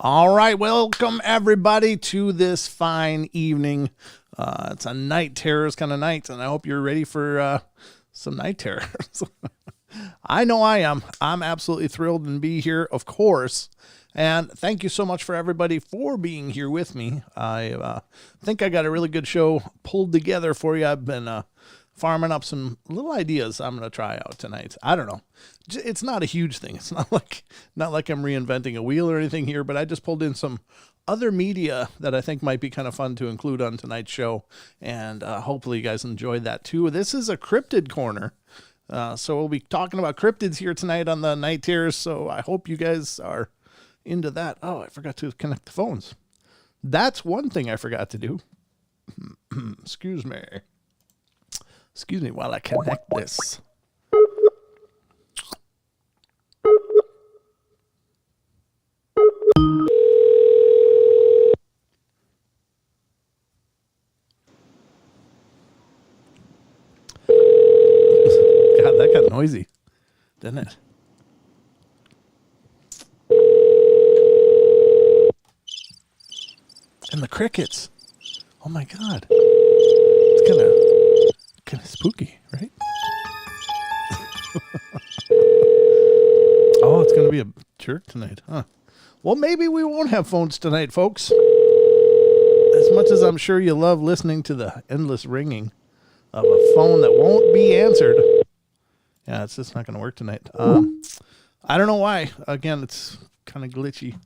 All right, welcome everybody to this fine evening. It's a night terrors kind of night, and I hope you're ready for some night terrors. I know I am. I'm absolutely thrilled to be here, of course. And thank you so much for everybody for being here with me. I think I got a really good show pulled together for you. I've been farming up some little ideas I'm going to try out tonight. I don't know. It's not a huge thing. It's not like I'm reinventing a wheel or anything here, but I just pulled in some other media that I think might be kind of fun to include on tonight's show. And hopefully you guys enjoyed that too. This is a cryptid corner. So we'll be talking about cryptids here tonight on the Night Terrors. So I hope you guys are into that. Oh, I forgot to connect the phones. That's one thing I forgot to do. Excuse me. Excuse me while I connect this. God, that got noisy, didn't it? And the crickets. Oh my God. It's kind of spooky, right? Oh, it's going to be a jerk tonight, huh? Well, maybe we won't have phones tonight, folks. As much as I'm sure you love listening to the endless ringing of a phone that won't be answered. Yeah, it's just not going to work tonight. I don't know why. Again, it's kind of glitchy.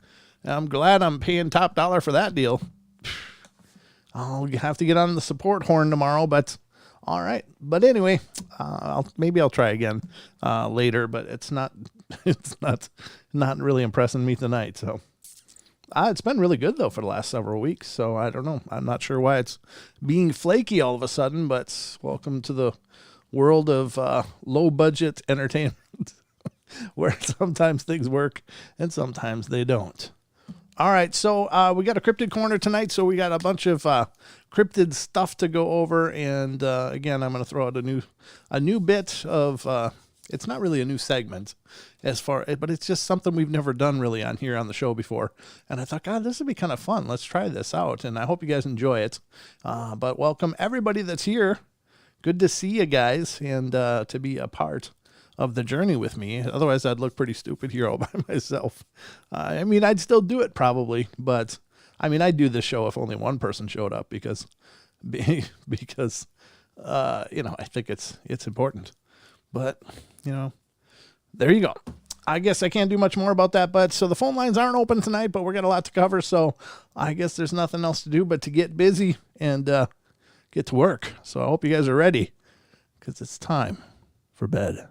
I'm glad I'm paying top dollar for that deal. I'll have to get on the support horn tomorrow, but all right. But anyway, maybe I'll try again later, but it's not really impressing me tonight. So it's been really good though for the last several weeks. So I don't know. I'm not sure why it's being flaky all of a sudden, but welcome to the world of low budget entertainment where sometimes things work and sometimes they don't. All right, so we got a cryptid corner tonight, so we got a bunch of cryptid stuff to go over, and again, I'm going to throw out a new bit of. It's not really a new segment, but it's just something we've never done really on here on the show before, and I thought, God, this would be kind of fun. Let's try this out, and I hope you guys enjoy it. But welcome everybody that's here. Good to see you guys, and to be a part of the journey with me. Otherwise, I'd look pretty stupid here all by myself. I mean, I'd still do it probably, but I mean, I'd do this show if only one person showed up because I think it's important. But, there you go. I guess I can't do much more about that, but so the phone lines aren't open tonight, but we're got a lot to cover, so I guess there's nothing else to do but to get busy and get to work. So I hope you guys are ready because it's time for bed.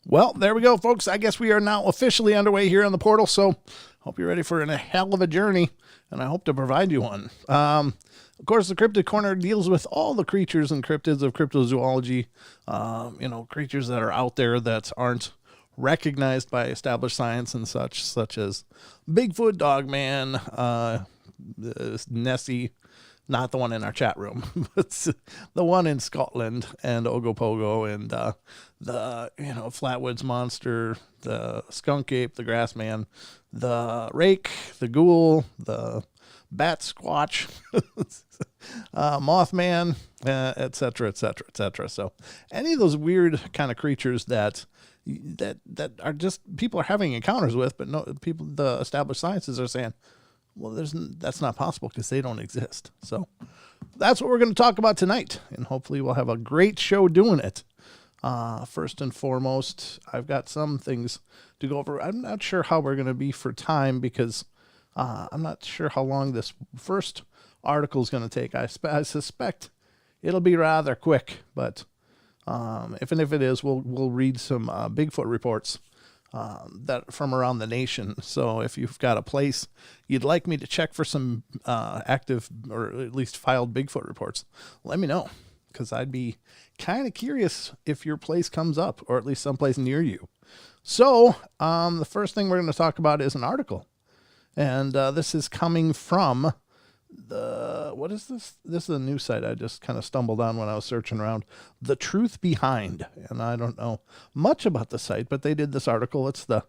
Well, there we go, folks. I guess we are now officially underway here on the portal, so hope you're ready for a hell of a journey, and I hope to provide you one. Of course, the Cryptid Corner deals with all the creatures and cryptids of cryptozoology, creatures that are out there that aren't recognized by established science and such as Bigfoot, Dogman, Nessie, not the one in our chat room, but the one in Scotland, and Ogopogo, and the Flatwoods Monster, the Skunk Ape, the Grassman, the Rake, the Ghoul, the Bat Squatch, Mothman, etc., etc., etc. So any of those weird kind of creatures that are just people are having encounters with, but no people, the established sciences are saying, well, that's not possible because they don't exist. So that's what we're going to talk about tonight, and hopefully we'll have a great show doing it. First and foremost, I've got some things to go over. I'm not sure how we're going to be for time because I'm not sure how long this first article is going to take. I suspect it'll be rather quick, but if it is, we'll read some Bigfoot reports that from around the nation. So if you've got a place you'd like me to check for some active or at least filed Bigfoot reports, let me know, because I'd be kind of curious if your place comes up, or at least someplace near you. So the first thing we're going to talk about is an article. And this is coming from what is this? This is a news site I just kind of stumbled on when I was searching around. The Truth Behind. And I don't know much about the site, but they did this article. It's the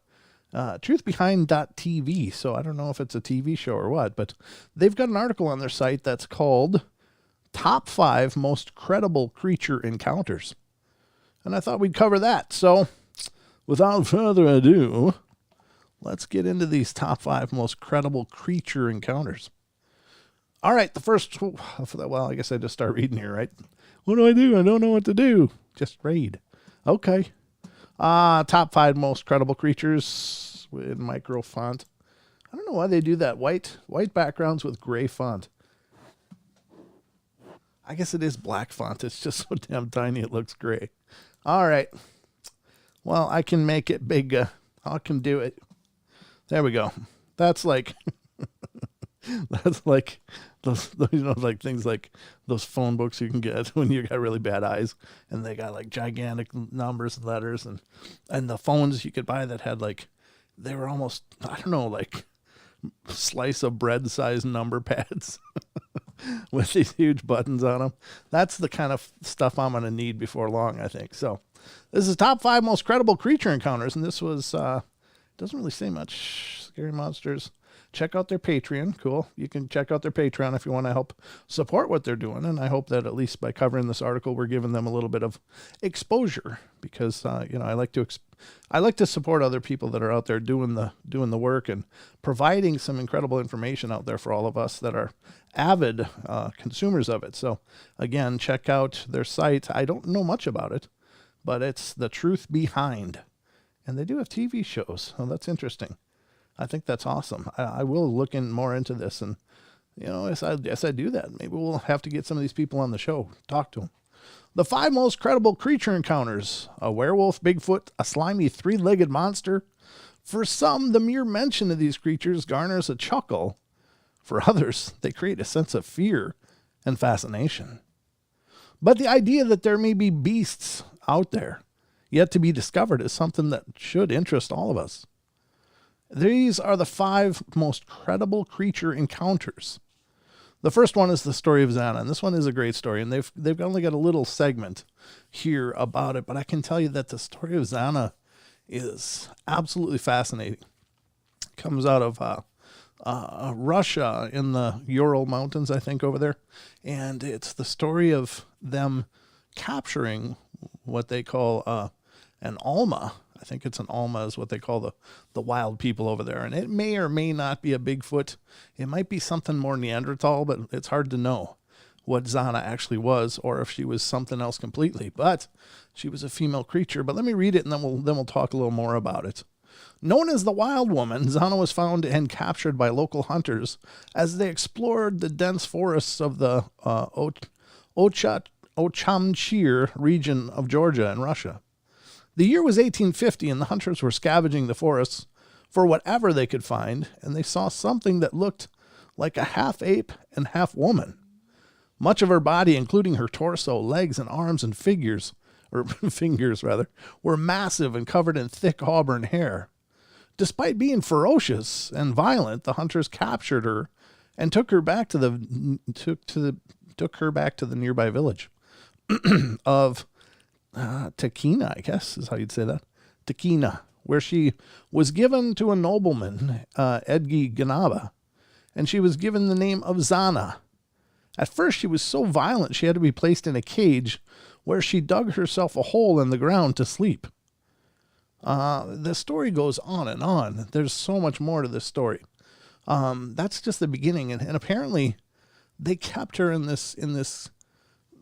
truthbehind.tv. So I don't know if it's a TV show or what, but they've got an article on their site that's called Top 5 Most Credible Creature Encounters. And I thought we'd cover that. So without further ado, let's get into these top 5 most credible creature encounters. All right, the first, well, I guess I just start reading here, right? What do? I don't know what to do. Just read. Okay. Top 5 most credible creatures in micro font. I don't know why they do that. White backgrounds with gray font. I guess it is black font. It's just so damn tiny it looks gray. All right. Well, I can make it big. I can do it. There we go. That's like those like things like those phone books you can get when you got really bad eyes, and they got like gigantic numbers and letters, and the phones you could buy that had like, they were almost, I don't know, like slice of bread size number pads with these huge buttons on them. That's the kind of stuff I'm going to need before long, I think. So this is top 5 most credible creature encounters. And this was, doesn't really say much. Scary Monsters. Check out their Patreon. Cool. You can check out their Patreon if you want to help support what they're doing. And I hope that at least by covering this article, we're giving them a little bit of exposure, because, I like to support other people that are out there doing the work and providing some incredible information out there for all of us that are avid consumers of it. So again, check out their site. I don't know much about it, but it's The Truth Behind, and they do have TV shows. Oh, that's interesting. I think that's awesome. I will look in more into this, and as I do that, maybe we'll have to get some of these people on the show, talk to them. The 5 most credible creature encounters: a werewolf, Bigfoot, a slimy 3-legged monster. For some, the mere mention of these creatures garners a chuckle. For others, they create a sense of fear and fascination. But the idea that there may be beasts out there yet to be discovered is something that should interest all of us. These are the 5 most credible creature encounters. The first one is the story of Xana, and this one is a great story, and they've only got a little segment here about it, but I can tell you that the story of Xana is absolutely fascinating. It comes out of Russia in the Ural Mountains, I think, over there, and it's the story of them capturing what they call an Alma. I think it's an Alma is what they call the wild people over there. And it may or may not be a Bigfoot. It might be something more Neanderthal, but it's hard to know what Xana actually was, or if she was something else completely. But she was a female creature. But let me read it, and then we'll talk a little more about it. Known as the Wild Woman, Xana was found and captured by local hunters as they explored the dense forests of the Ochamchir region of Georgia and Russia. The year was 1850, and the hunters were scavenging the forests for whatever they could find, and they saw something that looked like a half-ape and half-woman. Much of her body, including her torso, legs, and arms and fingers, were massive and covered in thick auburn hair. Despite being ferocious and violent, the hunters captured her and took her back to the nearby village of Takina, I guess is how you'd say that. Takina, where she was given to a nobleman, Edgi Ganaba, and she was given the name of Xana. At first, she was so violent she had to be placed in a cage where she dug herself a hole in the ground to sleep. The story goes on and on. There's so much more to this story. That's just the beginning, and apparently they kept her in this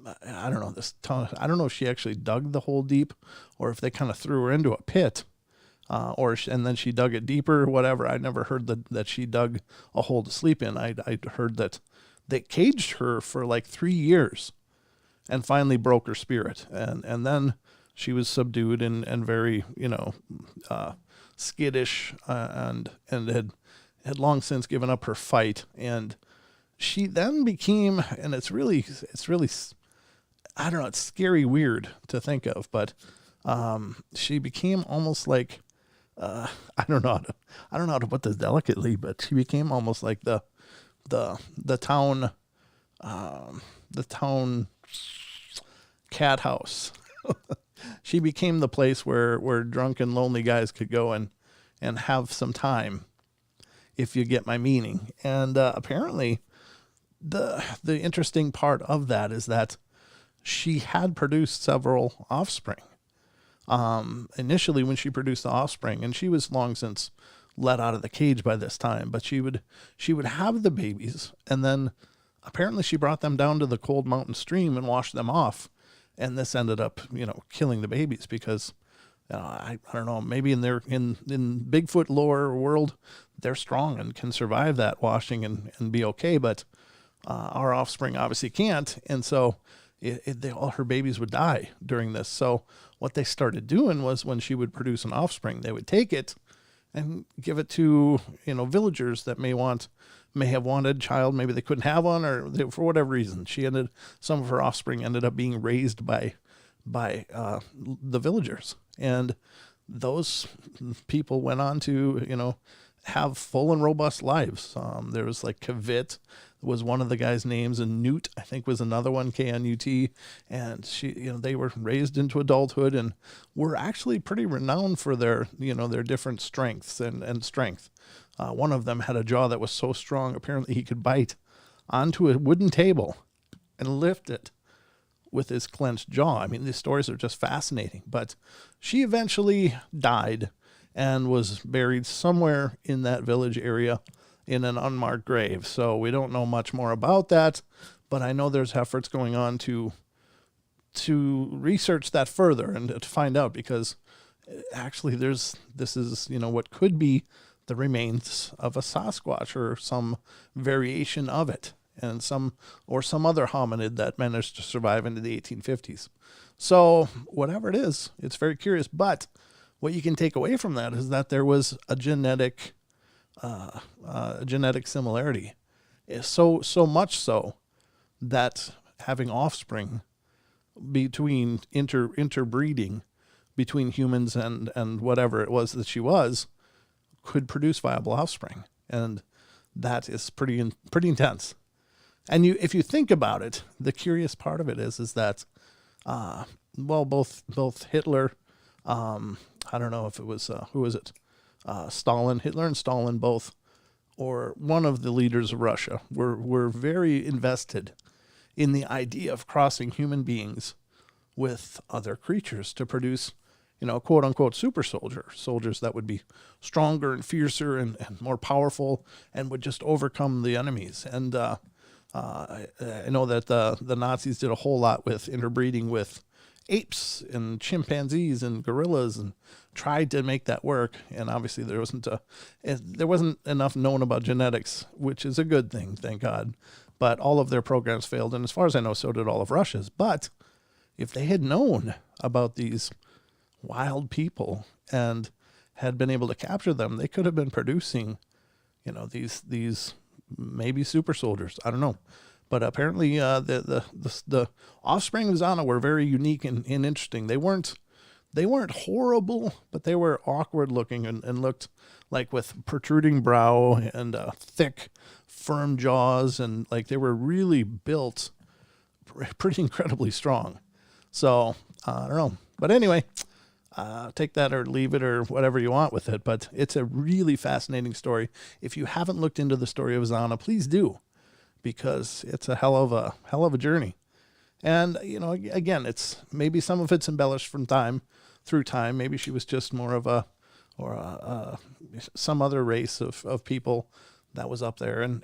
I don't know, I don't know if she actually dug the hole deep, or if they kind of threw her into a pit, and then she dug it deeper or whatever. I never heard that she dug a hole to sleep in. I heard that they caged her for like 3 years and finally broke her spirit. And then she was subdued and very, skittish, and had long since given up her fight. And she then became, and it's really, I don't know, it's scary, weird to think of, but she became almost like, I don't know how to put this delicately, but she became almost like the town cat house. She became the place where drunken, lonely guys could go and have some time, if you get my meaning. And apparently, the interesting part of that is that she had produced several offspring. Initially, when she produced the offspring, and she was long since let out of the cage by this time, but she would have the babies, and then apparently she brought them down to the cold mountain stream and washed them off. And this ended up, killing the babies because, I don't know, maybe in Bigfoot lore world, they're strong and can survive that washing and be okay. But our offspring obviously can't. And so all her babies would die during this. So what they started doing was, when she would produce an offspring, they would take it and give it to, villagers that may have wanted child. Maybe they couldn't have one, or for whatever reason, some of her offspring ended up being raised by the villagers. And those people went on to, have full and robust lives. There was like Kavit was one of the guy's names, and Newt, I think, was another one, Knut. And they were raised into adulthood and were actually pretty renowned for their different strengths and strength. One of them had a jaw that was so strong, apparently he could bite onto a wooden table and lift it with his clenched jaw. I mean, these stories are just fascinating. But she eventually died and was buried somewhere in that village area in an unmarked grave. So we don't know much more about that, but I know there's efforts going on to research that further and to find out, because actually this is, what could be the remains of a Sasquatch or some variation of it, and some other hominid that managed to survive into the 1850s. So whatever it is, it's very curious. But what you can take away from that is that there was a genetic similarity. So much so that having offspring between interbreeding between humans and whatever it was that she was could produce viable offspring. And that is pretty intense. And if you think about it, the curious part of it is that, both Hitler, I don't know if it was, who was it? Stalin, Hitler and Stalin both, or one of the leaders of Russia, were very invested in the idea of crossing human beings with other creatures to produce, quote unquote super soldiers that would be stronger and fiercer and more powerful and would just overcome the enemies. And I know that the Nazis did a whole lot with interbreeding with apes and chimpanzees and gorillas and tried to make that work. And obviously there wasn't enough known about genetics, which is a good thing, thank God. But all of their programs failed. And as far as I know, so did all of Russia's. But if they had known about these wild people and had been able to capture them, they could have been producing, these maybe super soldiers. I don't know. But apparently the offspring of Zana were very unique and interesting. They weren't horrible, but they were awkward looking and looked like with protruding brow and thick, firm jaws, and like they were really built pretty incredibly strong. So I don't know. But anyway, take that or leave it or whatever you want with it. But it's a really fascinating story. If you haven't looked into the story of Zana, please do, because it's a hell of a journey. And, again, it's maybe some of it's embellished through time. Maybe she was just more of some other race of people that was up there. And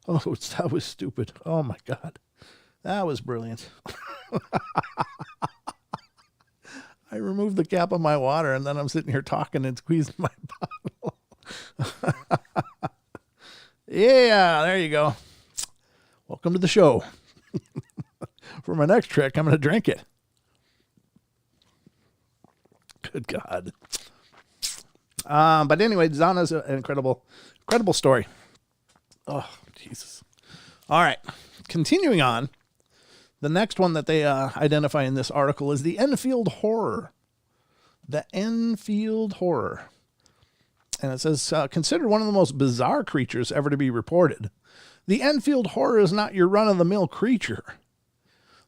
that was stupid. Oh my God. That was brilliant. I removed the cap of my water and then I'm sitting here talking and squeezing my bottle. Yeah, there you go. Welcome to the show. For my next trick, I'm going to drink it. Good God. But anyway, Zana's an incredible story. Oh, Jesus. All right. Continuing on. The next one that they identify in this article is the Enfield Horror. The Enfield Horror. And it says, considered one of the most bizarre creatures ever to be reported. The Enfield Horror is not your run-of-the-mill creature.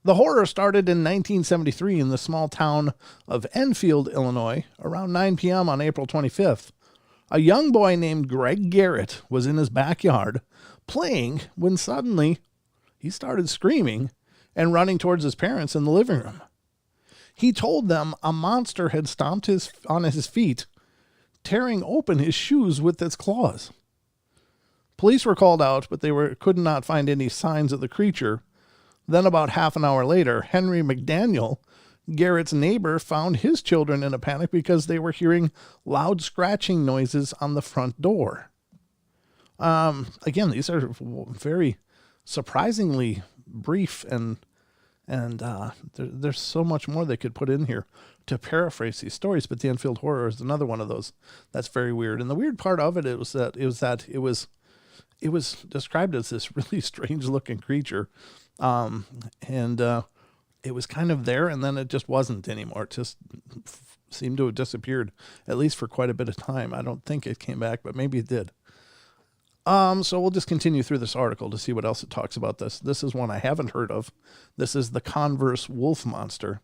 The horror started in 1973 in the small town of Enfield, Illinois, around 9 p.m. on April 25th. A young boy named Greg Garrett was in his backyard playing when suddenly he started screaming and running towards his parents in the living room. He told them a monster had stomped on his feet, tearing open his shoes with its claws. Police were called out, but they could not find any signs of the creature. Then about half an hour later, Henry McDaniel, Garrett's neighbor, found his children in a panic because they were hearing loud scratching noises on the front door. Again, these are very surprisingly brief, and there's so much more they could put in here to paraphrase these stories. But the Enfield Horror is another one of those that's very weird. And the weird part of it was that it was described as this really strange looking creature. It was kind of there, and then it just wasn't anymore. It just seemed to have disappeared, at least for quite a bit of time. I don't think it came back, but maybe it did. So we'll just continue through this article to see what else it talks about this. This is one I haven't heard of. This is the Converse wolf monster.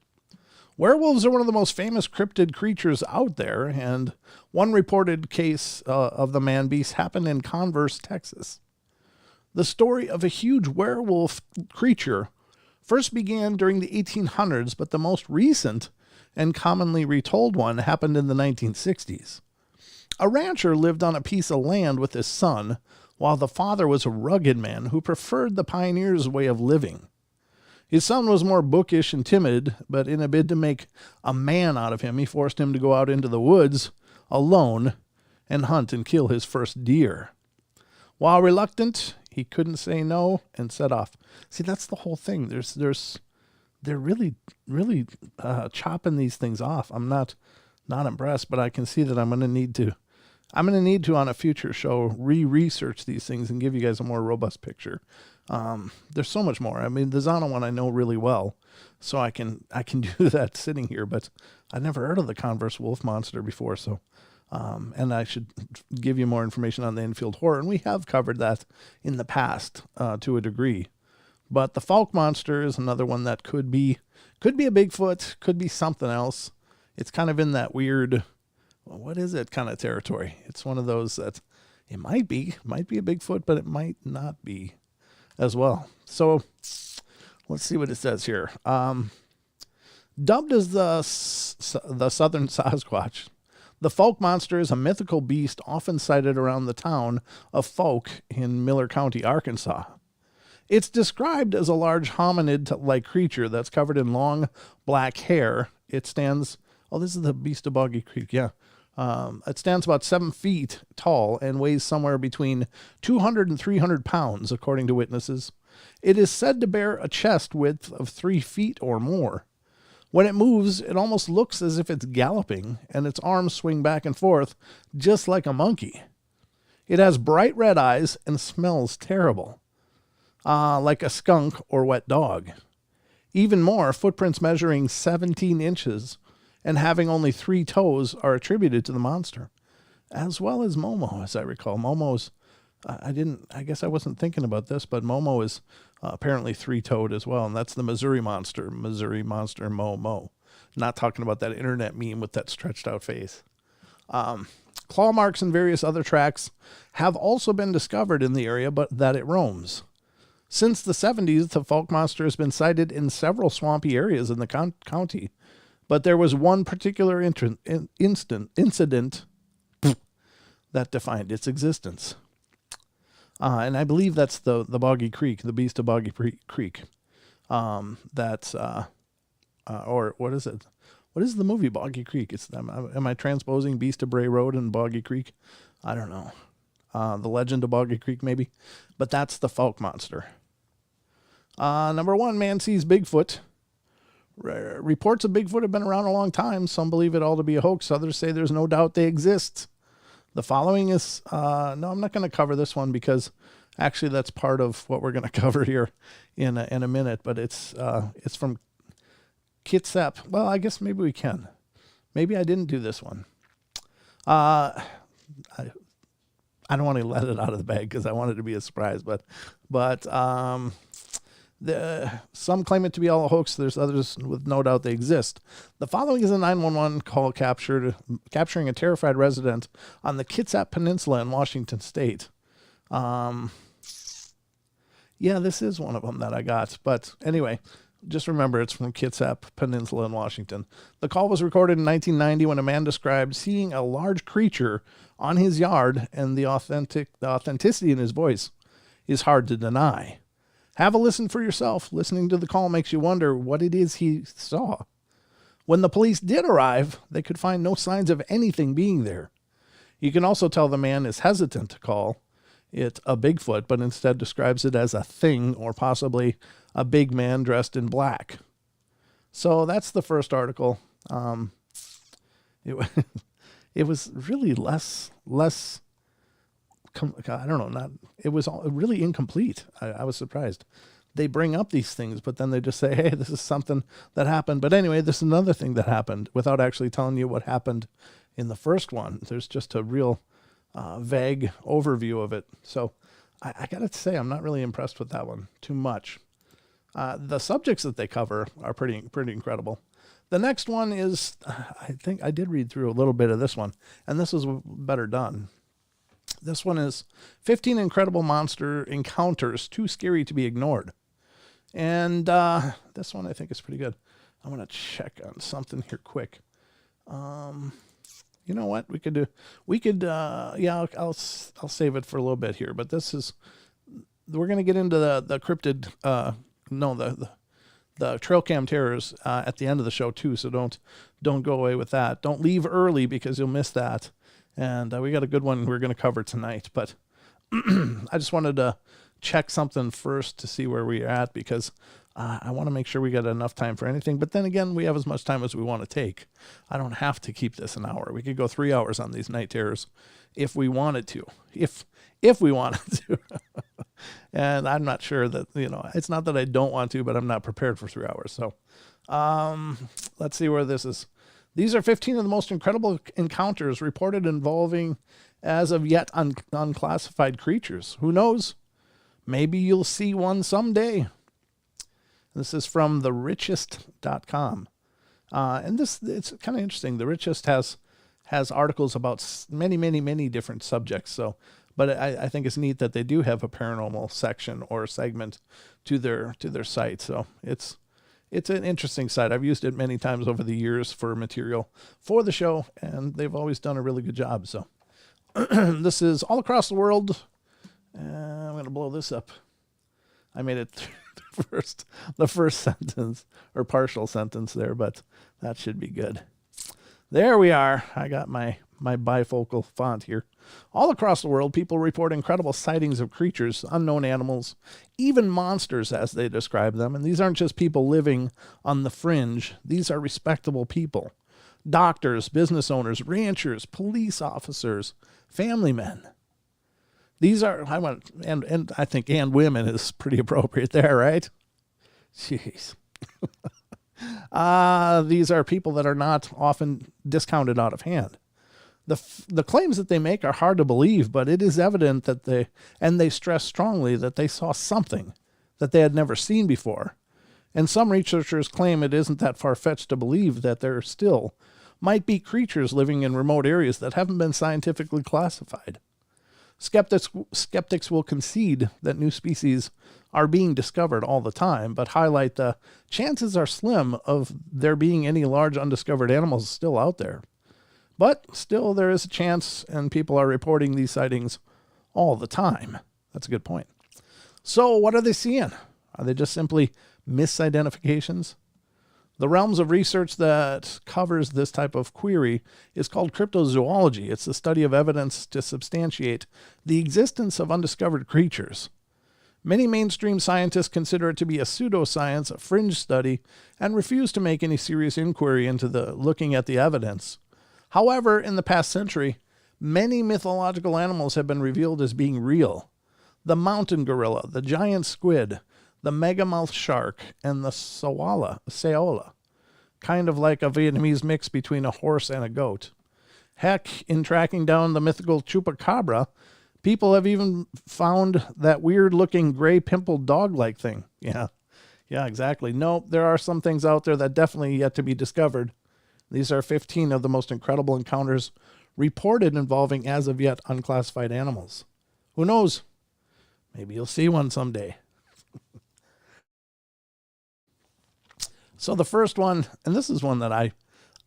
Werewolves are one of the most famous cryptid creatures out there, and one reported case of the man-beast happened in Converse, Texas. The story of a huge werewolf creature first began during the 1800s, but the most recent and commonly retold one happened in the 1960s. A rancher lived on a piece of land with his son, while the father was a rugged man who preferred the pioneer's way of living. His son was more bookish and timid, but in a bid to make a man out of him, he forced him to go out into the woods alone and hunt and kill his first deer. While reluctant, he couldn't say no and set off. See, that's the whole thing. They're really chopping these things off. I'm not impressed, but I can see that I'm going to need to on a future show research these things and give you guys a more robust picture. There's so much more. I mean, the Zana one I know really well, so I can do that sitting here, but I've never heard of the Converse wolf monster before, so and I should give you more information on the Enfield Horror, and we have covered that in the past to a degree. But the Falk monster is another one that could be a Bigfoot, could be something else. It's kind of in that weird, well, what is it kind of territory. It's one of those that it might be a Bigfoot, but it might not be as well. So let's see what it says here. Dubbed as the Southern Sasquatch, the Falk monster is a mythical beast often sighted around the town of Falk in Miller County, Arkansas. It's described as a large hominid-like creature that's covered in long black hair. It stands... Oh, this is the Beast of Boggy Creek, yeah. It stands about 7 feet tall and weighs somewhere between 200 and 300 pounds, according to witnesses. It is said to bear a chest width of 3 feet or more. When it moves, it almost looks as if it's galloping, and its arms swing back and forth, just like a monkey. It has bright red eyes and smells terrible, like a skunk or wet dog. Even more, footprints measuring 17 inches and having only 3 toes are attributed to the monster, as well as Momo, as I recall. Momo's, I guess I wasn't thinking about this, but Momo is apparently 3-toed as well, and that's the Missouri monster Momo. Not talking about that internet meme with that stretched out face. Claw marks and various other tracks have also been discovered in the area, but that it roams. Since the 70s, the Falk monster has been sighted in several swampy areas in the county, but there was one particular incident that defined its existence. And I believe that's the Boggy Creek, the Beast of Boggy Creek. That's, or what is it? What is the movie Boggy Creek? Am I transposing Beast of Bray Road and Boggy Creek? I don't know. The Legend of Boggy Creek, maybe. But that's the Falk monster. Number 1, man sees Bigfoot. Reports of Bigfoot have been around a long time. Some believe it all to be a hoax. Others say there's no doubt they exist. The following is, no, I'm not going to cover this one because actually that's part of what we're going to cover here in a minute, but it's from Kitsap. Well, I guess maybe we can. Maybe I didn't do this one. I don't want to let it out of the bag because I want it to be a surprise, but some claim it to be all a hoax. There's others with no doubt they exist. The following is a 911 call capturing a terrified resident on the Kitsap Peninsula in Washington State. Yeah, this is one of them that I got. But anyway, just remember it's from Kitsap Peninsula in Washington. The call was recorded in 1990 when a man described seeing a large creature on his yard, and the authenticity in his voice is hard to deny. Have a listen for yourself. Listening to the call makes you wonder what it is he saw. When the police did arrive, they could find no signs of anything being there. You can also tell the man is hesitant to call it a Bigfoot, but instead describes it as a thing or possibly a big man dressed in black. So that's the first article. It was really less. I don't know. It was really incomplete. I was surprised. They bring up these things, but then they just say, hey, this is something that happened. But anyway, this is another thing that happened without actually telling you what happened in the first one. There's just a real vague overview of it. So I got to say, I'm not really impressed with that one too much. The subjects that they cover are pretty incredible. The next one is, I think I did read through a little bit of this one, and this was better done. This one is 15 incredible monster encounters too scary to be ignored. And this one I think is pretty good. I want to check on something here quick. You know what? Yeah, I'll save it for a little bit here. But we're going to get into the cryptid, the trail cam terrors at the end of the show too. So don't go away with that. Don't leave early because you'll miss that. And we got a good one we're going to cover tonight. But I just wanted to check something first to see where we're at because I want to make sure we got enough time for anything. But then again, we have as much time as we want to take. I don't have to keep this an hour. We could go 3 hours on these night terrors if we wanted to. If we wanted to. And I'm not sure that, it's not that I don't want to, but I'm not prepared for 3 hours. So let's see where this is. These are 15 of the most incredible encounters reported involving as of yet unclassified creatures. Who knows? Maybe you'll see one someday. This is from therichest.com. And it's kind of interesting. The Richest has articles about many different subjects. So, but I think it's neat that they do have a paranormal section or segment to their site. So it's an interesting site. I've used it many times over the years for material for the show, and they've always done a really good job. So this is all across the world. I'm going to blow this up. I made it through the first sentence or partial sentence there, but that should be good. There we are. I got my bifocal font here. All across the world, people report incredible sightings of creatures, unknown animals, even monsters as they describe them. And these aren't just people living on the fringe. These are respectable people. Doctors, business owners, ranchers, police officers, family men. These are, and I think and women is pretty appropriate there, right? Jeez. These are people that are not often discounted out of hand. The claims that they make are hard to believe, but it is evident that they stress strongly that they saw something that they had never seen before. And some researchers claim it isn't that far-fetched to believe that there still might be creatures living in remote areas that haven't been scientifically classified. Skeptics will concede that new species are being discovered all the time, but highlight the chances are slim of there being any large undiscovered animals still out there. But still, there is a chance, and people are reporting these sightings all the time. That's a good point. So what are they seeing? Are they just simply misidentifications? The realms of research that covers this type of query is called cryptozoology. It's the study of evidence to substantiate the existence of undiscovered creatures. Many mainstream scientists consider it to be a pseudoscience, a fringe study, and refuse to make any serious inquiry into looking at the evidence. However, in the past century, Many mythological animals have been revealed as being real. The mountain gorilla, the giant squid, the megamouth shark, and the saola, kind of like a Vietnamese mix between a horse and a goat. Heck, in tracking down the mythical chupacabra, people have even found that weird-looking gray pimpled dog-like thing. Yeah, exactly. No, there are some things out there that definitely yet to be discovered. These are 15 of the most incredible encounters reported involving as of yet unclassified animals. Who knows? Maybe you'll see one someday. So the first one, and this is one that I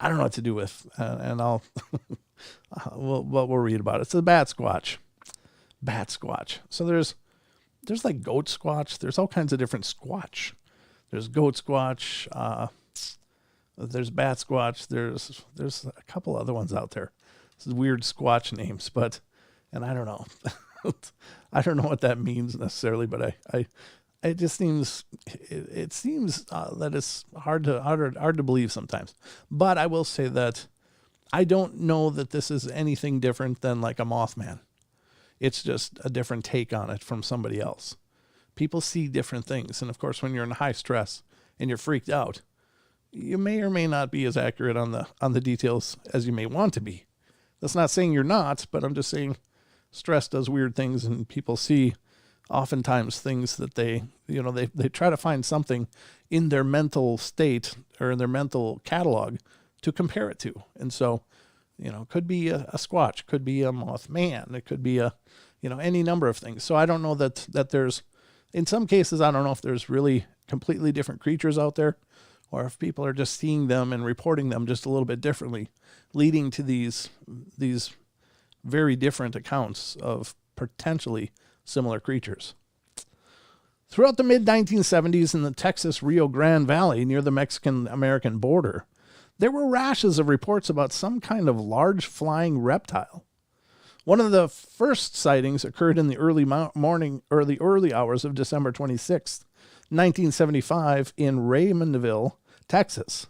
don't know what to do with, and I'll we'll read about it. It's the bat squatch. Bat squatch. So there's like goat squatch. There's all kinds of different squatch. There's goat squatch. There's bat squatch. There's a couple other ones out there. This is weird squatch names, and I don't know. I don't know what that means necessarily, but it just seems that it's hard to believe sometimes. But I will say that I don't know that this is anything different than like a Mothman. It's just a different take on it from somebody else. People see different things, and of course, when you're in high stress and you're freaked out, you may or may not be as accurate on the details as you may want to be. That's not saying you're not, but I'm just saying stress does weird things, and people see oftentimes things that they try to find something in their mental state or in their mental catalog to compare it to. And so, it could be a squatch, could be a Mothman, it could be any number of things. So I don't know that there's, in some cases, I don't know if there's really completely different creatures out there, or if people are just seeing them and reporting them just a little bit differently, leading to these very different accounts of potentially similar creatures. Throughout the mid-1970s in the Texas Rio Grande Valley near the Mexican-American border, there were rashes of reports about some kind of large flying reptile. One of the first sightings occurred in the early morning or the early hours of December 26th, 1975 in Raymondville, Texas.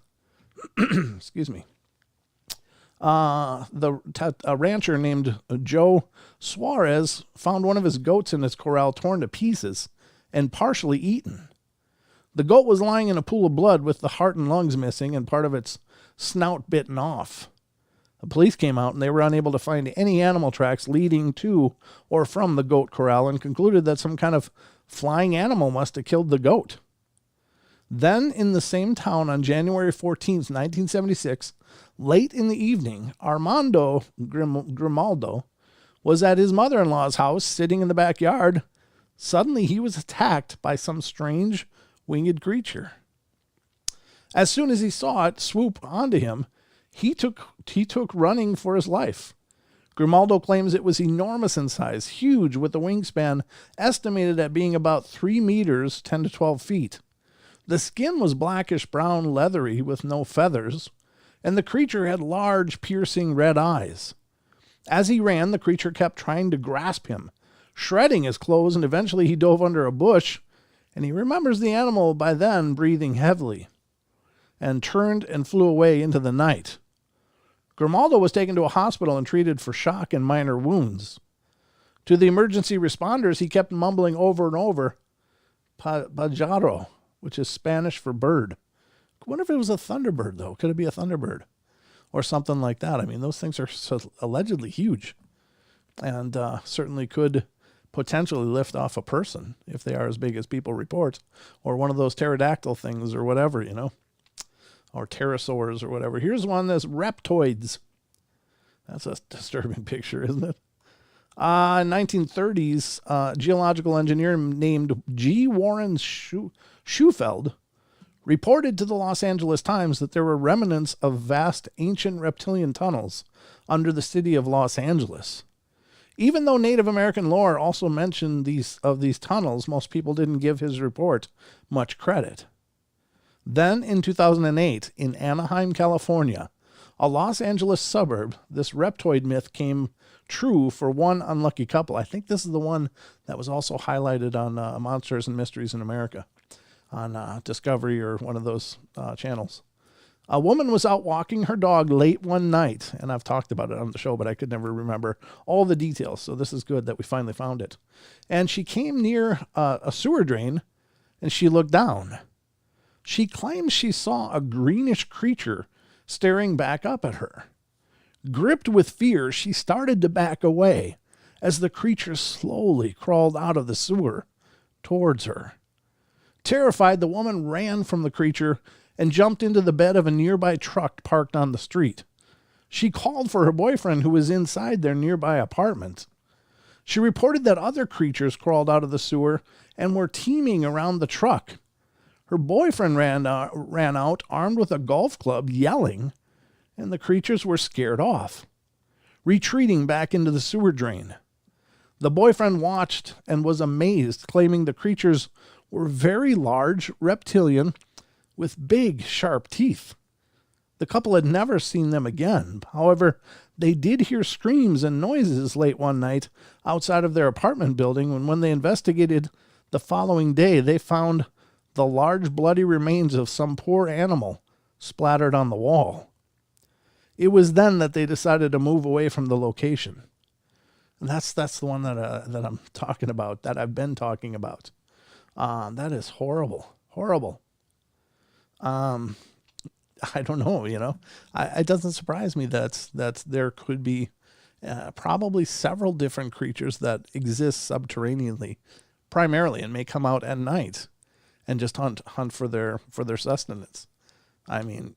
Excuse me. A rancher named Joe Suarez found one of his goats in his corral torn to pieces and partially eaten. The goat was lying in a pool of blood with the heart and lungs missing and part of its snout bitten off. The police came out and they were unable to find any animal tracks leading to or from the goat corral and concluded that some kind of flying animal must have killed the goat. Then, in the same town on January 14th, 1976, late in the evening, Armando Grimaldo was at his mother-in-law's house sitting in the backyard. Suddenly, he was attacked by some strange winged creature. As soon as he saw it swoop onto him, he took running for his life. Grimaldo claims it was enormous in size, huge, with a wingspan estimated at being about 3 meters, 10 to 12 feet. The skin was blackish-brown, leathery, with no feathers, and the creature had large, piercing red eyes. As he ran, the creature kept trying to grasp him, shredding his clothes, and eventually he dove under a bush, and he remembers the animal by then breathing heavily, and turned and flew away into the night. Grimaldo was taken to a hospital and treated for shock and minor wounds. To the emergency responders, he kept mumbling over and over, "Pajaro," which is Spanish for bird. I wonder if it was a thunderbird, though. Could it be a thunderbird or something like that? I mean, those things are allegedly huge and certainly could potentially lift off a person if they are as big as people report, or one of those pterodactyl things or whatever, or pterosaurs or whatever. Here's one that's reptoids. That's a disturbing picture, isn't it? In 1930s, geological engineer named G. Warren Schufeld reported to the Los Angeles Times that there were remnants of vast ancient reptilian tunnels under the city of Los Angeles. Even though Native American lore also mentioned these tunnels, most people didn't give his report much credit. Then, in 2008, in Anaheim, California, a Los Angeles suburb, this reptoid myth came true for one unlucky couple. I think this is the one that was also highlighted on Monsters and Mysteries in America on Discovery or one of those channels. A woman was out walking her dog late one night, and I've talked about it on the show, but I could never remember all the details, so this is good that we finally found it. And she came near a sewer drain, and she looked down. She claims she saw a greenish creature staring back up at her. Gripped with fear, she started to back away as the creature slowly crawled out of the sewer towards her. Terrified, the woman ran from the creature and jumped into the bed of a nearby truck parked on the street. She called for her boyfriend, who was inside their nearby apartment. She reported that other creatures crawled out of the sewer and were teeming around the truck. Her boyfriend ran out, armed with a golf club, yelling, and the creatures were scared off, retreating back into the sewer drain. The boyfriend watched and was amazed, claiming the creatures were very large, reptilian, with big, sharp teeth. The couple had never seen them again. However, they did hear screams and noises late one night outside of their apartment building, and when they investigated the following day, they found the large bloody remains of some poor animal splattered on the wall. It was then that they decided to move away from the location. And that's the one that I'm talking about, that I've been talking about. That is horrible. Horrible. I don't know, it doesn't surprise me that there could be probably several different creatures that exist subterraneanly, primarily, and may come out at night and just hunt for their sustenance. I mean,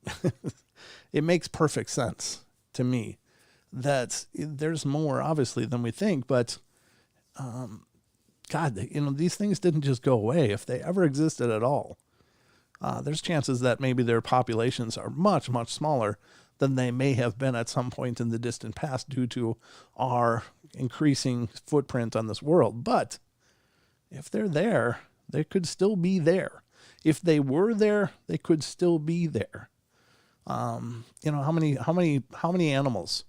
it makes perfect sense to me that there's more, obviously, than we think, but God, these things didn't just go away. If they ever existed at all, there's chances that maybe their populations are much, much smaller than they may have been at some point in the distant past due to our increasing footprint on this world. But if they're there, they could still be there. If they were there, they could still be there. How many animals,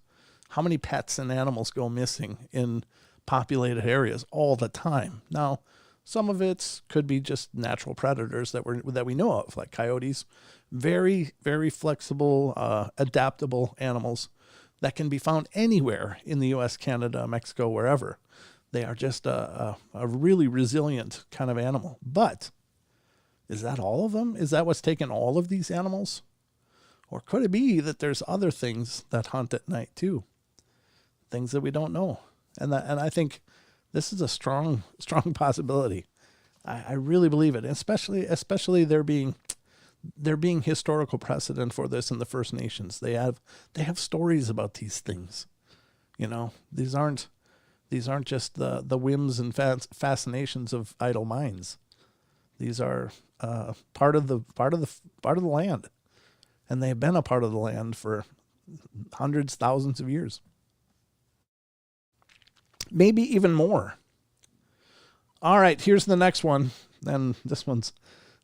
how many pets and animals go missing in populated areas all the time? Now, some of it could be just natural predators that we know of, like coyotes. Very, very flexible, adaptable animals that can be found anywhere in the U.S., Canada, Mexico, wherever. They are just a really resilient kind of animal. But is that all of them? Is that what's taken all of these animals? Or could it be that there's other things that hunt at night too? Things that we don't know. And I think this is a strong possibility. I really believe it, especially there being historical precedent for this in the First Nations. They have stories about these things. These aren't just the whims and fascinations of idle minds. These are part of the land, and they've been a part of the land for hundreds, thousands of years. Maybe even more. All right, here's the next one. And this one's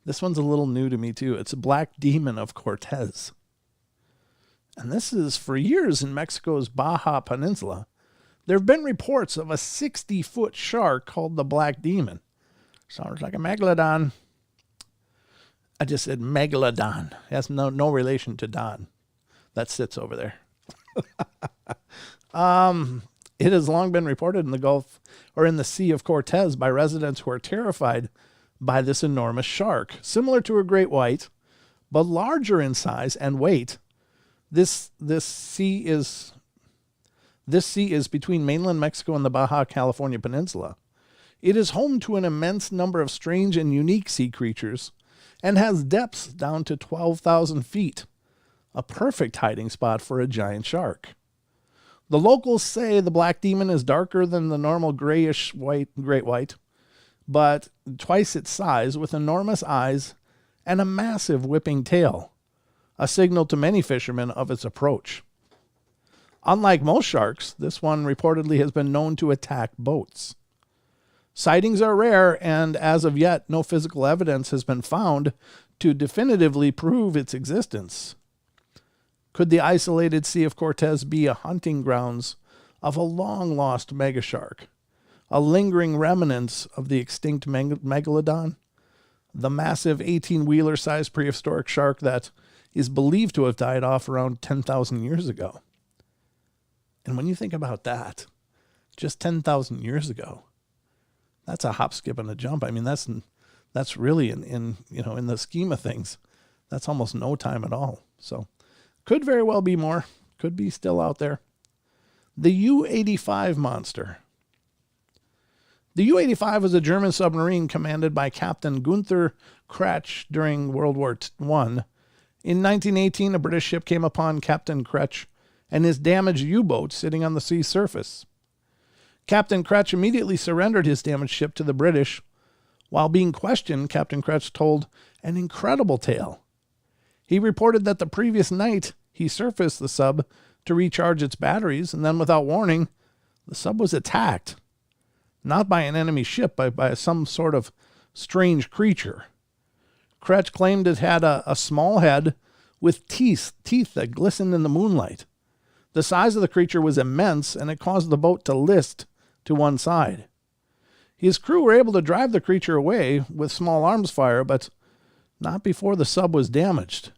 a little new to me too. It's a black demon of Cortez. And this is for years in Mexico's Baja Peninsula. There have been reports of a 60-foot shark called the Black Demon. Sounds like a megalodon. I just said megalodon. It has no relation to Don. That sits over there. It has long been reported in the Gulf or in the Sea of Cortez by residents who are terrified by this enormous shark. Similar to a great white, but larger in size and weight. This sea is between mainland Mexico and the Baja California Peninsula. It is home to an immense number of strange and unique sea creatures and has depths down to 12,000 feet, a perfect hiding spot for a giant shark. The locals say the black demon is darker than the normal grayish white great white, but twice its size, with enormous eyes and a massive whipping tail, a signal to many fishermen of its approach. Unlike most sharks, this one reportedly has been known to attack boats. Sightings are rare, and as of yet, no physical evidence has been found to definitively prove its existence. Could the isolated Sea of Cortez be a hunting grounds of a long-lost megashark, a lingering remnants of the extinct megalodon? the massive 18-wheeler sized prehistoric shark that is believed to have died off around 10,000 years ago. And when you think about that, just 10,000 years ago, that's a hop, skip, and a jump. I mean, that's really in the scheme of things, that's almost no time at all. So could very well be more, could be still out there. The U-85 monster. The U-85 was a German submarine commanded by Captain Gunther Kretsch during World War I. In 1918, a British ship came upon Captain Kretsch and his damaged U-boat sitting on the sea surface. Captain Kretsch immediately surrendered his damaged ship to the British. While being questioned, Captain Kretsch told an incredible tale. He reported that the previous night he surfaced the sub to recharge its batteries, and then without warning, the sub was attacked. Not by an enemy ship, but by some sort of strange creature. Kretsch claimed it had a small head with teeth that glistened in the moonlight. The size of the creature was immense, and it caused the boat to list to one side. His crew were able to drive the creature away with small arms fire, but not before the sub was damaged.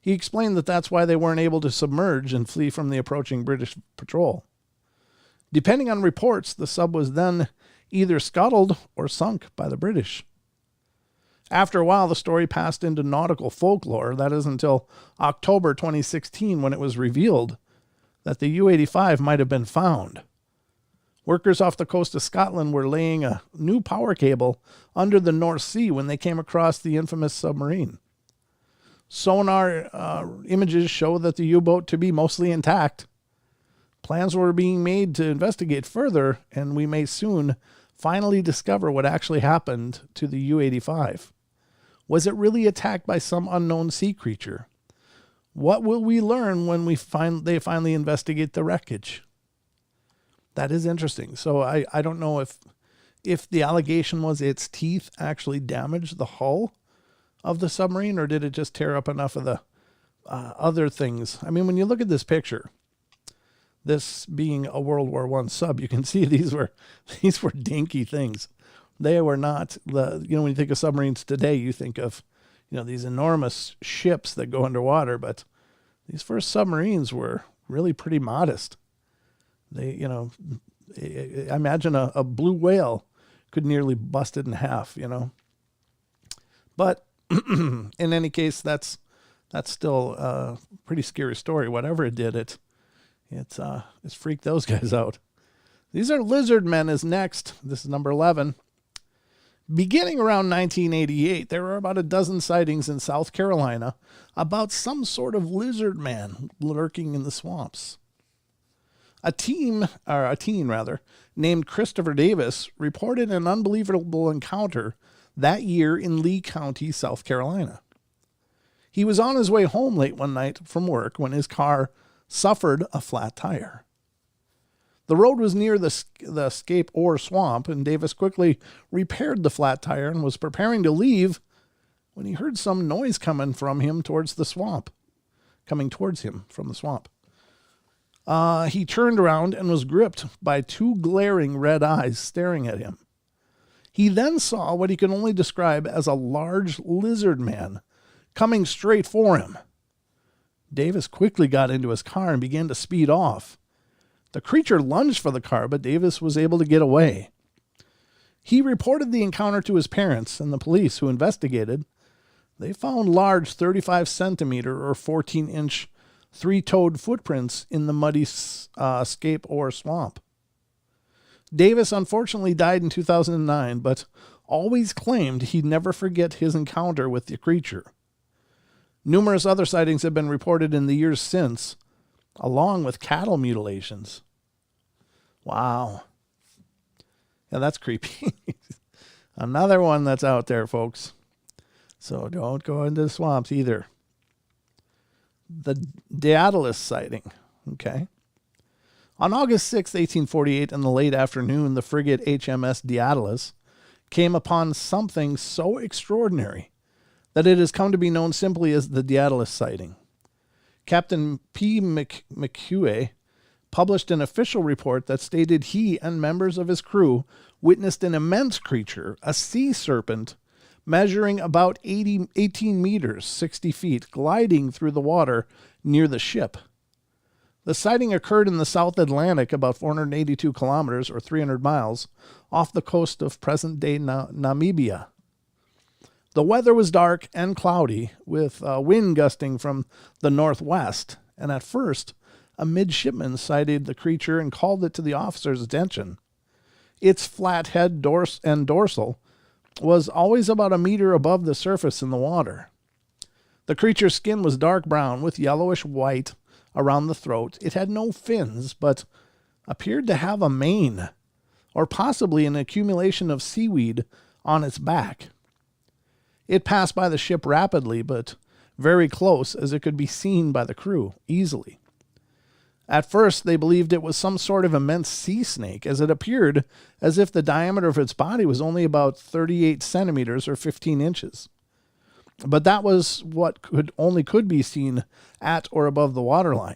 He explained that that's why they weren't able to submerge and flee from the approaching British patrol. Depending on reports, the sub was then either scuttled or sunk by the British. After a while, the story passed into nautical folklore. That is until October 2016, when it was revealed that the U-85 might have been found. Workers off the coast of Scotland were laying a new power cable under the North Sea when they came across the infamous submarine. Sonar images show that the U-boat to be mostly intact. Plans were being made to investigate further, and we may soon finally discover what actually happened to the U-85. Was it really attacked by some unknown sea creature? What will we learn when they finally investigate the wreckage? That is interesting. So I don't know if the allegation was its teeth actually damaged the hull of the submarine, or did it just tear up enough of the other things? I mean, when you look at this picture, this being a World War I sub, you can see these were dinky things. They were not when you think of submarines today, you think of, these enormous ships that go underwater, but these first submarines were really pretty modest. They, I imagine a blue whale could nearly bust it in half, But in any case, that's still a pretty scary story. Whatever it did, it's freaked those guys out. These are lizard men is next. This is number 11. Beginning around 1988, there were about a dozen sightings in South Carolina about some sort of lizard man lurking in the swamps. A teen named Christopher Davis reported an unbelievable encounter that year in Lee County, South Carolina. He was on his way home late one night from work when his car suffered a flat tire. The road was near the Scape Ore Swamp, and Davis quickly repaired the flat tire and was preparing to leave when he heard some noise coming from him towards the swamp. Coming towards him from the swamp. He turned around and was gripped by two glaring red eyes staring at him. He then saw what he could only describe as a large lizard man coming straight for him. Davis quickly got into his car and began to speed off. The creature lunged for the car, but Davis was able to get away. He reported the encounter to his parents and the police, who investigated. They found large 35 centimeter or 14-inch three-toed footprints in the muddy Scape Ore Swamp. Davis unfortunately died in 2009, but always claimed he'd never forget his encounter with the creature. Numerous other sightings have been reported in the years since, along with cattle mutilations. Wow. Yeah, that's creepy. Another one that's out there, folks. So don't go into the swamps either. The Daedalus sighting. Okay. On August 6, 1848, in the late afternoon, the frigate HMS Daedalus came upon something so extraordinary that it has come to be known simply as the Daedalus sighting. Captain P. McHugh published an official report that stated he and members of his crew witnessed an immense creature, a sea serpent, measuring about 18 meters, 60 feet, gliding through the water near the ship. The sighting occurred in the South Atlantic, about 482 kilometers or 300 miles off the coast of present-day Namibia. The weather was dark and cloudy, with wind gusting from the northwest, and at first, a midshipman sighted the creature and called it to the officer's attention. Its flat head and dorsal was always about a meter above the surface in the water. The creature's skin was dark brown with yellowish white around the throat. It had no fins, but appeared to have a mane, or possibly an accumulation of seaweed on its back. It passed by the ship rapidly, but very close, as it could be seen by the crew easily. At first, they believed it was some sort of immense sea snake, as it appeared as if the diameter of its body was only about 38 centimeters or 15 inches. But that was what could be seen at or above the waterline.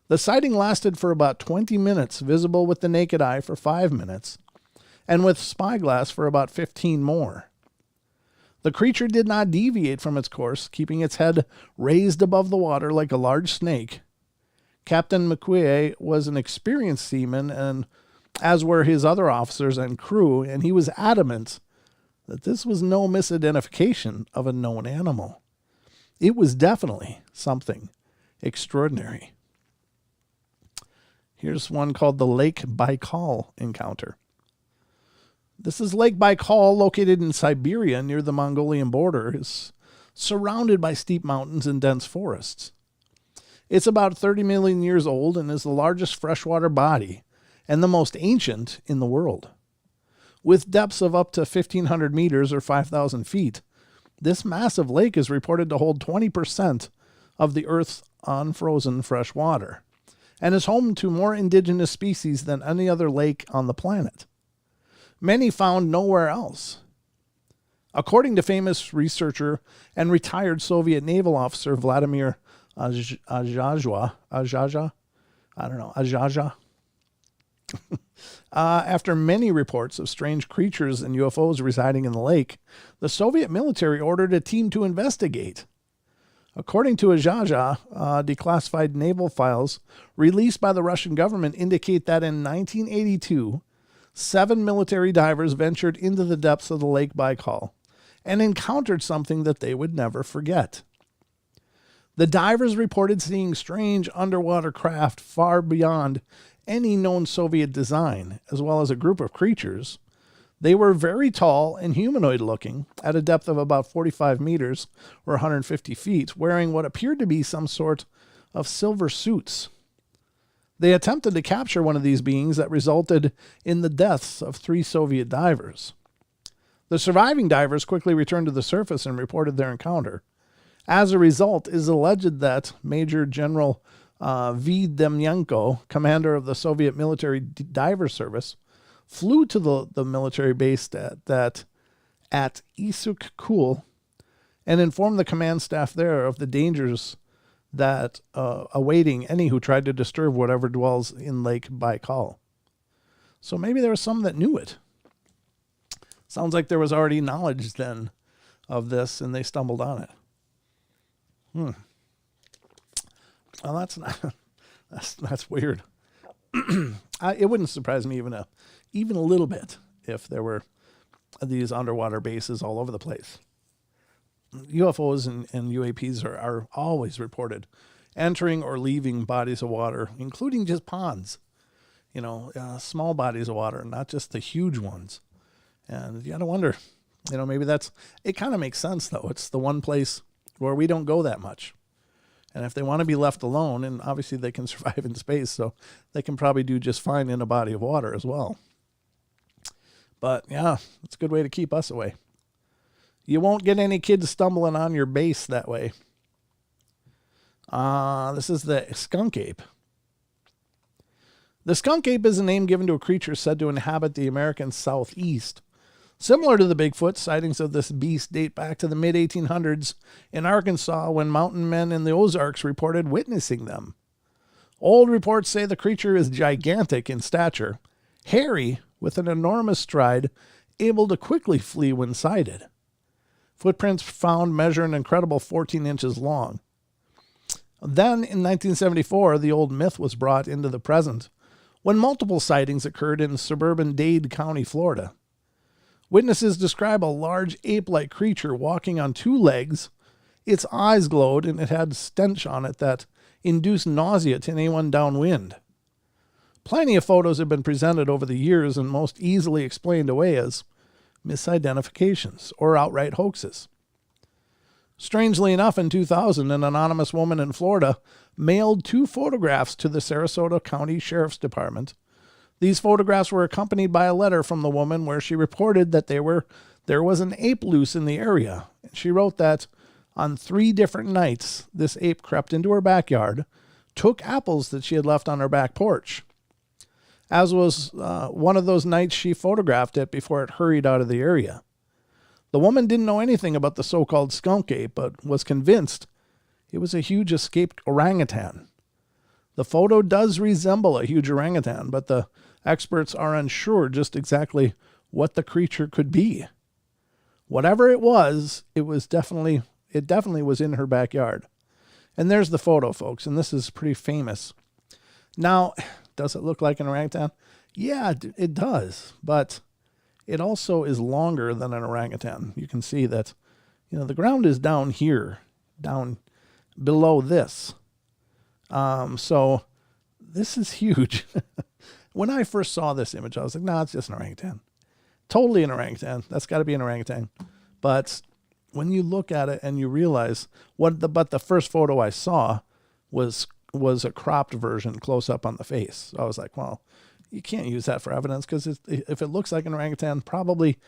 The sighting lasted for about 20 minutes, visible with the naked eye for 5 minutes, and with spyglass for about 15 more. The creature did not deviate from its course, keeping its head raised above the water like a large snake. Captain McQuay was an experienced seaman, and as were his other officers and crew, and he was adamant that this was no misidentification of a known animal. It was definitely something extraordinary. Here's one called the Lake Baikal encounter. This is Lake Baikal, located in Siberia near the Mongolian border. It's surrounded by steep mountains and dense forests. It's about 30 million years old and is the largest freshwater body and the most ancient in the world. With depths of up to 1,500 meters or 5,000 feet, this massive lake is reported to hold 20% of the Earth's unfrozen fresh water and is home to more indigenous species than any other lake on the planet. Many found nowhere else. According to famous researcher and retired Soviet naval officer Vladimir Azhaja, after many reports of strange creatures and UFOs residing in the lake, the Soviet military ordered a team to investigate. According to Azhaja, declassified naval files released by the Russian government indicate that in 1982, 7 military divers ventured into the depths of the Lake Baikal and encountered something that they would never forget. The divers reported seeing strange underwater craft far beyond any known Soviet design, as well as a group of creatures. They were very tall and humanoid-looking, at a depth of about 45 meters or 150 feet, wearing what appeared to be some sort of silver suits. They attempted to capture one of these beings that resulted in the deaths of 3 Soviet divers. The surviving divers quickly returned to the surface and reported their encounter. As a result, it is alleged that Major General V. Demyanko, commander of the Soviet military diver service, flew to the military base at Issyk-Kul and informed the command staff there of the dangers that awaiting any who tried to disturb whatever dwells in Lake Baikal. So maybe there was some that knew it. Sounds like there was already knowledge then of this, and they stumbled on it. Well, that's weird. It wouldn't surprise me even a little bit if there were these underwater bases all over the place. UFOs and UAPs are always reported entering or leaving bodies of water, including just ponds. Small bodies of water, not just the huge ones. And you got to wonder, maybe it kind of makes sense, though. It's the one place where we don't go that much. And if they want to be left alone, and obviously they can survive in space, so they can probably do just fine in a body of water as well. But yeah, it's a good way to keep us away. You won't get any kids stumbling on your base that way. This is the skunk ape. The skunk ape is a name given to a creature said to inhabit the American Southeast. Similar to the Bigfoot, sightings of this beast date back to the mid-1800s in Arkansas, when mountain men in the Ozarks reported witnessing them. Old reports say the creature is gigantic in stature, hairy, with an enormous stride, able to quickly flee when sighted. Footprints found measure an incredible 14 inches long. Then, in 1974, the old myth was brought into the present when multiple sightings occurred in suburban Dade County, Florida. Witnesses describe a large ape-like creature walking on two legs. Its eyes glowed, and it had stench on it that induced nausea to anyone downwind. Plenty of photos have been presented over the years and most easily explained away as misidentifications or outright hoaxes. Strangely enough, in 2000, an anonymous woman in Florida mailed 2 photographs to the Sarasota County Sheriff's Department. These photographs were accompanied by a letter from the woman where she reported that there was an ape loose in the area. She wrote that on 3 different nights, this ape crept into her backyard, took apples that she had left on her back porch. As was one of those nights, she photographed it before it hurried out of the area. The woman didn't know anything about the so-called skunk ape, but was convinced it was a huge escaped orangutan. The photo does resemble a huge orangutan, but the experts are unsure just exactly what the creature could be. Whatever it definitely was in her backyard. And there's the photo, folks, and this is pretty famous. Now, does it look like an orangutan? Yeah, it does, but it also is longer than an orangutan. You can see that, the ground is down here, down below this. So this is huge. When I first saw this image, I was like, it's just an orangutan. Totally an orangutan. That's got to be an orangutan. But when you look at it and you realize but the first photo I saw was a cropped version close up on the face. So I was like, well, you can't use that for evidence because if it looks like an orangutan, probably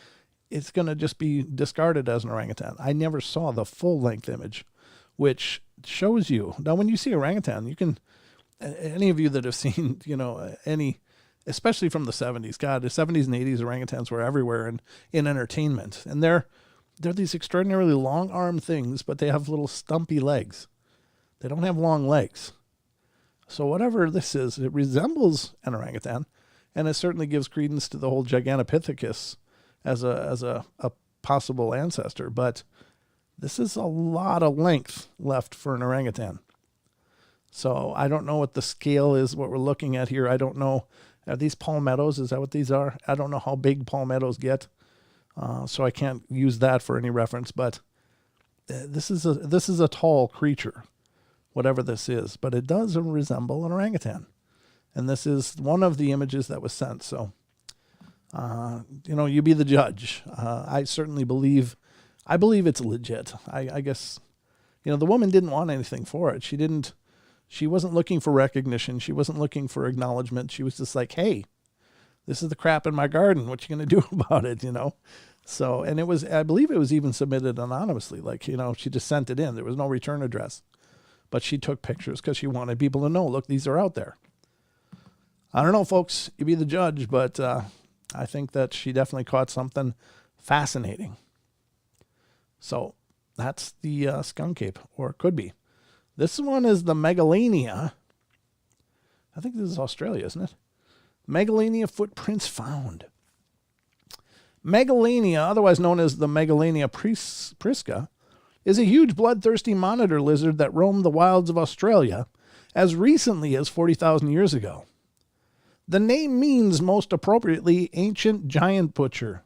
it's going to just be discarded as an orangutan. I never saw the full length image, which shows you. Now, when you see orangutan, you can, any of you that have seen, especially from the 70s, God, the 70s and 80s, orangutans were everywhere in entertainment. And they're these extraordinarily long-armed things, but they have little stumpy legs. They don't have long legs. So whatever this is, it resembles an orangutan, and it certainly gives credence to the whole Gigantopithecus as a possible ancestor. But this is a lot of length left for an orangutan. So I don't know what the scale is, what we're looking at here. I don't know. Are these palmettos? Is that what these are? I don't know how big palmettos get, so I can't use that for any reference. But this is a tall creature, whatever this is, but it does resemble an orangutan. And this is one of the images that was sent. So, you be the judge. I certainly believe it's legit. I guess, the woman didn't want anything for it. She wasn't looking for recognition. She wasn't looking for acknowledgement. She was just like, hey, this is the crap in my garden. What you going to do about it? So, and I believe it was even submitted anonymously. Like, she just sent it in. There was no return address. But she took pictures because she wanted people to know, look, these are out there. I don't know, folks. You be the judge, but I think that she definitely caught something fascinating. So that's the skunk ape, or it could be. This one is the Megalania. I think this is Australia, isn't it? Megalania footprints found. Megalania, otherwise known as the Megalania prisca, is a huge bloodthirsty monitor lizard that roamed the wilds of Australia as recently as 40,000 years ago. The name means, most appropriately, ancient giant butcher.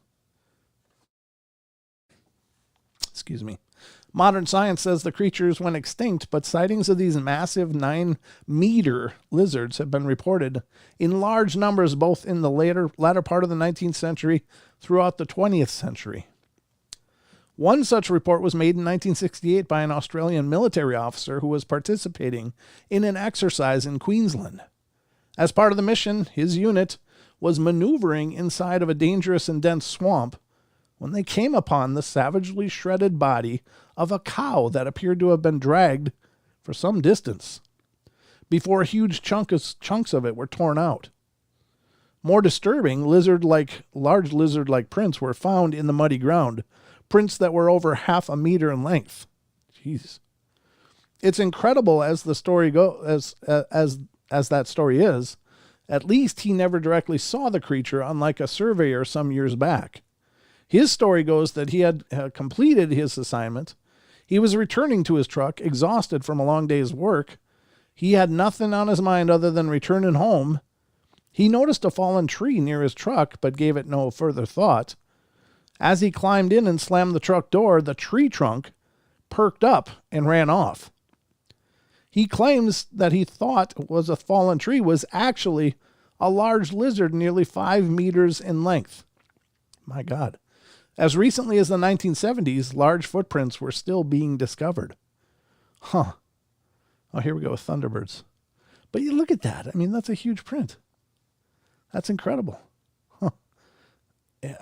Excuse me. Modern science says the creatures went extinct, but sightings of these massive 9-meter lizards have been reported in large numbers both in the latter part of the 19th century throughout the 20th century. One such report was made in 1968 by an Australian military officer who was participating in an exercise in Queensland. As part of the mission, his unit was maneuvering inside of a dangerous and dense swamp when they came upon the savagely shredded body of a cow that appeared to have been dragged for some distance before huge chunks of it were torn out. More disturbing, large lizard-like prints were found in the muddy ground, prints that were over 0.5 meter in length. Jeez. It's incredible as the story as that story is. At least he never directly saw the creature, unlike a surveyor some years back. His story goes that he had completed his assignment. He was returning to his truck, exhausted from a long day's work. He had nothing on his mind other than returning home. He noticed a fallen tree near his truck, but gave it no further thought. As he climbed in and slammed the truck door, the tree trunk perked up and ran off. He claims that he thought was a fallen tree was actually a large lizard nearly 5 meters in length. My God. As recently as the 1970s, large footprints were still being discovered. Huh. Oh, here we go with Thunderbirds. But you look at that. I mean, that's a huge print. That's incredible. Huh.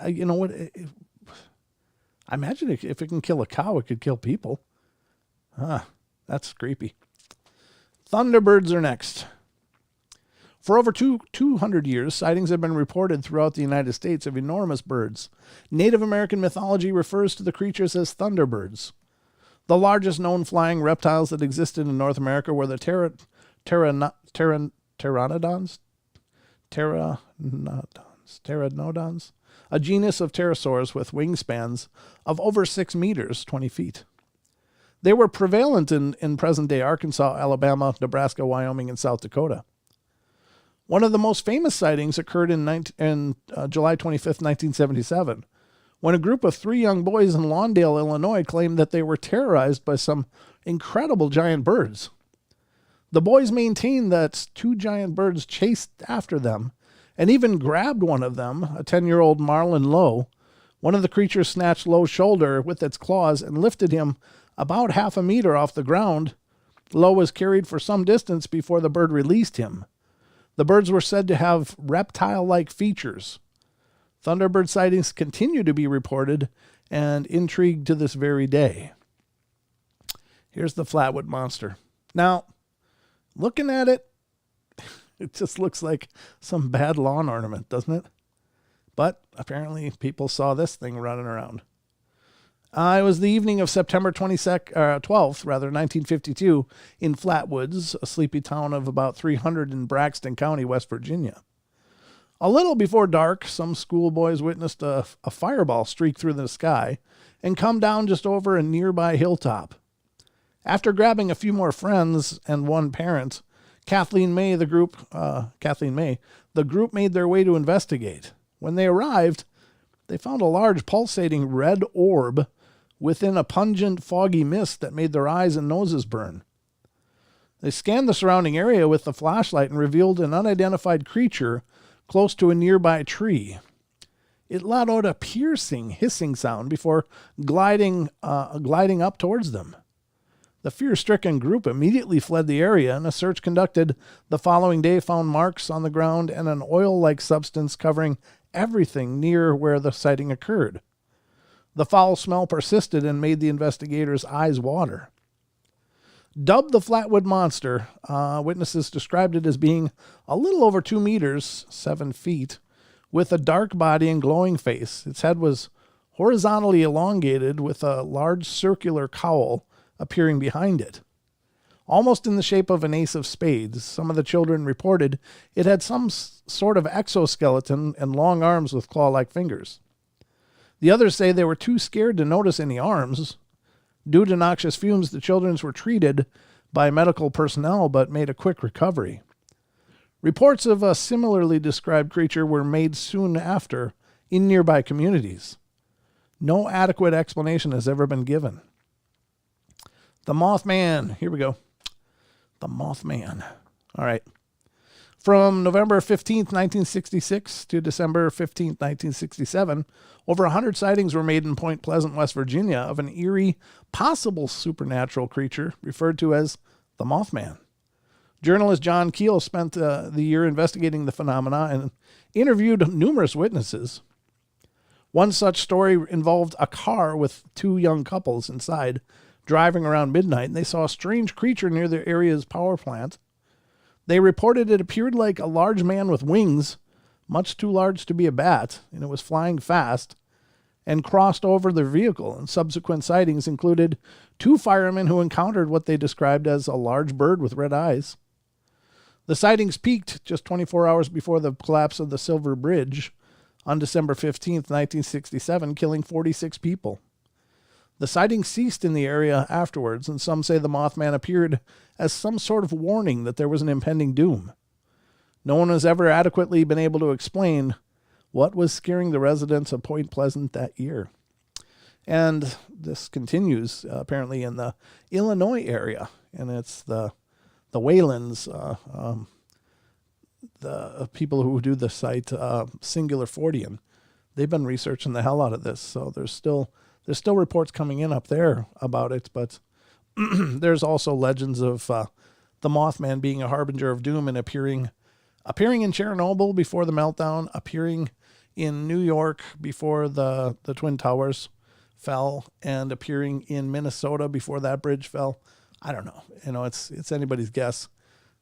You know what? I imagine if it can kill a cow, it could kill people. That's creepy. Thunderbirds are next. For over 200 years, sightings have been reported throughout the United States of enormous birds. Native American mythology refers to the creatures as thunderbirds. The largest known flying reptiles that existed in North America were the pteranodons, a genus of pterosaurs with wingspans of over 6 meters, 20 feet. They were prevalent in present-day Arkansas, Alabama, Nebraska, Wyoming, and South Dakota. One of the most famous sightings occurred in July 25th, 1977, when a group of 3 young boys in Lawndale, Illinois, claimed that they were terrorized by some incredible giant birds. The boys maintained that 2 giant birds chased after them and even grabbed one of them, a 10-year-old Marlin Lowe. One of the creatures snatched Lowe's shoulder with its claws and lifted him about half a meter off the ground. Lowe was carried for some distance before the bird released him. The birds were said to have reptile-like features. Thunderbird sightings continue to be reported and intrigued to this very day. Here's the Flatwood Monster. Now, looking at it, it just looks like some bad lawn ornament, doesn't it? But apparently people saw this thing running around. It was the evening of September 12th, 1952, in Flatwoods, a sleepy town of about 300 in Braxton County, West Virginia. A little before dark, some schoolboys witnessed a fireball streak through the sky and come down just over a nearby hilltop. After grabbing a few more friends and one parent, Kathleen May, the group made their way to investigate. When they arrived, they found a large pulsating red orb within a pungent, foggy mist that made their eyes and noses burn. They scanned the surrounding area with the flashlight and revealed an unidentified creature close to a nearby tree. It let out a piercing, hissing sound before gliding up towards them. The fear-stricken group immediately fled the area, and a search conducted the following day found marks on the ground and an oil-like substance covering everything near where the sighting occurred. The foul smell persisted and made the investigators' eyes water. Dubbed the Flatwood Monster, witnesses described it as being a little over 2 meters, 7 feet, with a dark body and glowing face. Its head was horizontally elongated with a large circular cowl appearing behind it. Almost in the shape of an ace of spades, some of the children reported it had some sort of exoskeleton and long arms with claw-like fingers. The others say they were too scared to notice any arms. Due to noxious fumes, the children were treated by medical personnel but made a quick recovery. Reports of a similarly described creature were made soon after in nearby communities. No adequate explanation has ever been given. The Mothman. Here we go. The Mothman. All right. From November 15th, 1966 to December 15th, 1967, over 100 sightings were made in Point Pleasant, West Virginia, of an eerie, possible supernatural creature referred to as the Mothman. Journalist John Keel spent the year investigating the phenomena and interviewed numerous witnesses. One such story involved a car with 2 young couples inside driving around midnight, and they saw a strange creature near their area's power plant. They reported it appeared like a large man with wings, much too large to be a bat, and it was flying fast, and crossed over their vehicle. And subsequent sightings included 2 firemen who encountered what they described as a large bird with red eyes. The sightings peaked just 24 hours before the collapse of the Silver Bridge on December 15th, 1967, killing 46 people. The sighting ceased in the area afterwards, and some say the Mothman appeared as some sort of warning that there was an impending doom. No one has ever adequately been able to explain what was scaring the residents of Point Pleasant that year. And this continues apparently in the Illinois area, and it's the Whalens, the people who do the site Singular Fortean. They've been researching the hell out of this, so there's still reports coming in up there about it, but there's also legends of the Mothman being a harbinger of doom and appearing in Chernobyl before the meltdown, appearing in New York before the Twin Towers fell, and appearing in Minnesota before that bridge fell. I don't know. It's anybody's guess.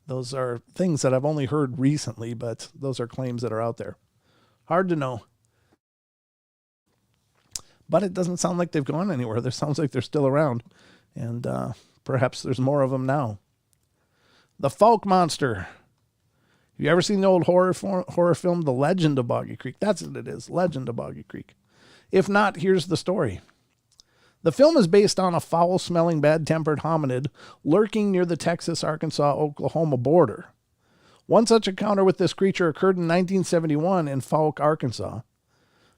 Those are things that I've only heard recently, but those are claims that are out there. Hard to know. But it doesn't sound like they've gone anywhere. It sounds like they're still around. And perhaps there's more of them now. The Falk Monster. Have you ever seen the old horror film, The Legend of Boggy Creek? That's what it is, Legend of Boggy Creek. If not, here's the story. The film is based on a foul-smelling, bad-tempered hominid lurking near the Texas, Arkansas, Oklahoma border. One such encounter with this creature occurred in 1971 in Falk, Arkansas.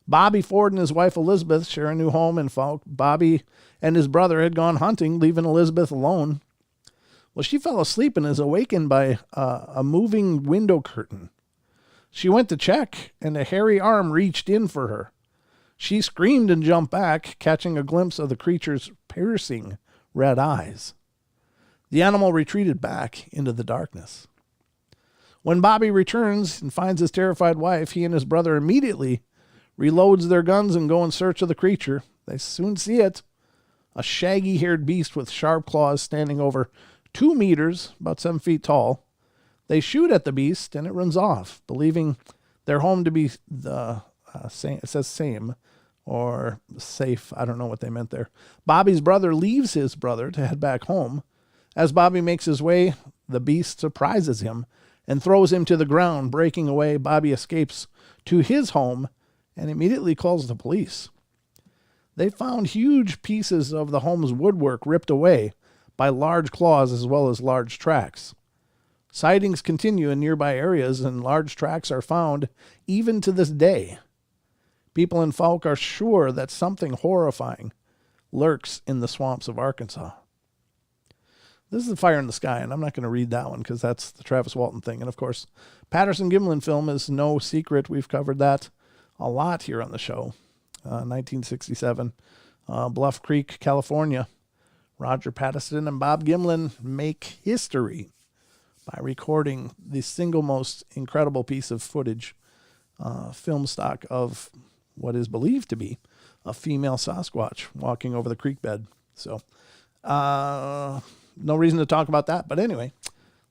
Bobby Ford and his wife Elizabeth share a new home in Falk. Bobby and his brother had gone hunting, leaving Elizabeth alone. Well, she fell asleep and is awakened by a moving window curtain. She went to check, and a hairy arm reached in for her. She screamed and jumped back, catching a glimpse of the creature's piercing red eyes. The animal retreated back into the darkness. When Bobby returns and finds his terrified wife, he and his brother immediately reloads their guns and go in search of the creature. They soon see it, a shaggy-haired beast with sharp claws standing over 2 meters, about 7 feet tall. They shoot at the beast, and it runs off, believing their home to be the same. It says same or safe. I don't know what they meant there. Bobby's brother leaves his brother to head back home. As Bobby makes his way, the beast surprises him and throws him to the ground. Breaking away, Bobby escapes to his home and immediately calls the police. They found huge pieces of the home's woodwork ripped away by large claws as well as large tracks. Sightings continue in nearby areas, and large tracks are found even to this day. People in Falk are sure that something horrifying lurks in the swamps of Arkansas. This is The Fire in the Sky, and I'm not going to read that one because that's the Travis Walton thing. And, of course, Patterson-Gimlin film is no secret. We've covered that a lot here on the show. 1967, Bluff Creek, California. Roger Patterson and Bob Gimlin make history by recording the single most incredible piece of footage, film stock of what is believed to be a female Sasquatch walking over the creek bed. So, no reason to talk about that. But anyway,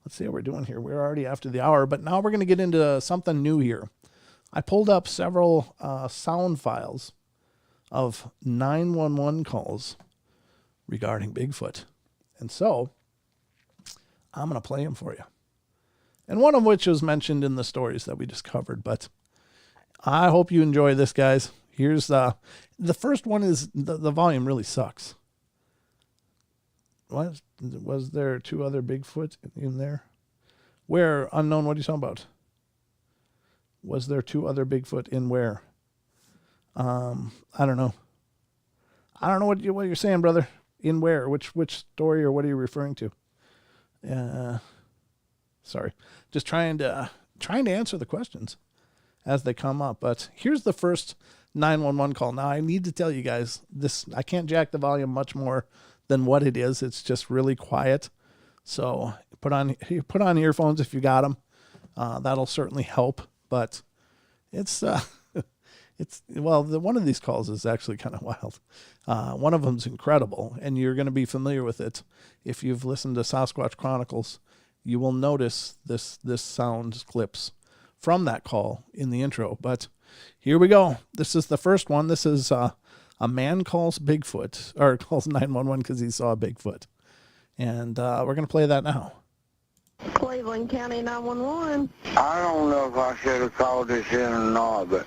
let's see how we're doing here. We're already after the hour, but now we're going to get into something new here. I pulled up several sound files of 911 calls regarding Bigfoot. And so I'm going to play them for you. And one of which was mentioned in the stories that we just covered, but I hope you enjoy this, guys. Here's the first one is the volume really sucks. What? Was there 2 other Bigfoot in there? Where? Unknown, what are you talking about? Was there 2 other Bigfoot in where? I don't know. I don't know what you're saying, brother. In where? Which story or what are you referring to? Sorry. Just trying to answer the questions as they come up. But here's the first 911 call. Now, I need to tell you guys, I can't jack the volume much more than what it is. It's just really quiet. So put on earphones if you got them. That'll certainly help. But one of these calls is actually kind of wild. One of them's incredible, and you're going to be familiar with it. If you've listened to Sasquatch Chronicles, you will notice this sound clips from that call in the intro. But here we go. This is the first one. This is a man calls Bigfoot, or calls 911 because he saw a Bigfoot. And we're going to play that now. Cleveland County 911. I don't know if I should have called this in or not, but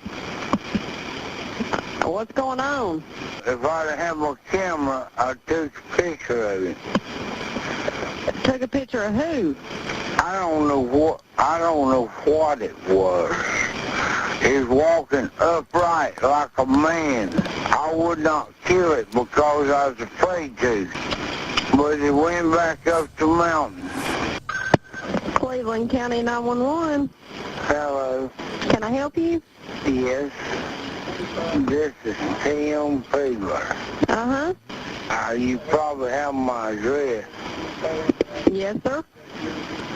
What's going on? If I'd have my camera, I'd take a picture of it. Took a picture of who? I don't know what it was. He's walking upright like a man. I would not kill it because I was afraid to. But it went back up the mountain. Cleveland County 911. Hello. Can I help you? Yes. This is Tim Fiedler. Uh-huh. You probably have my address. Yes, sir.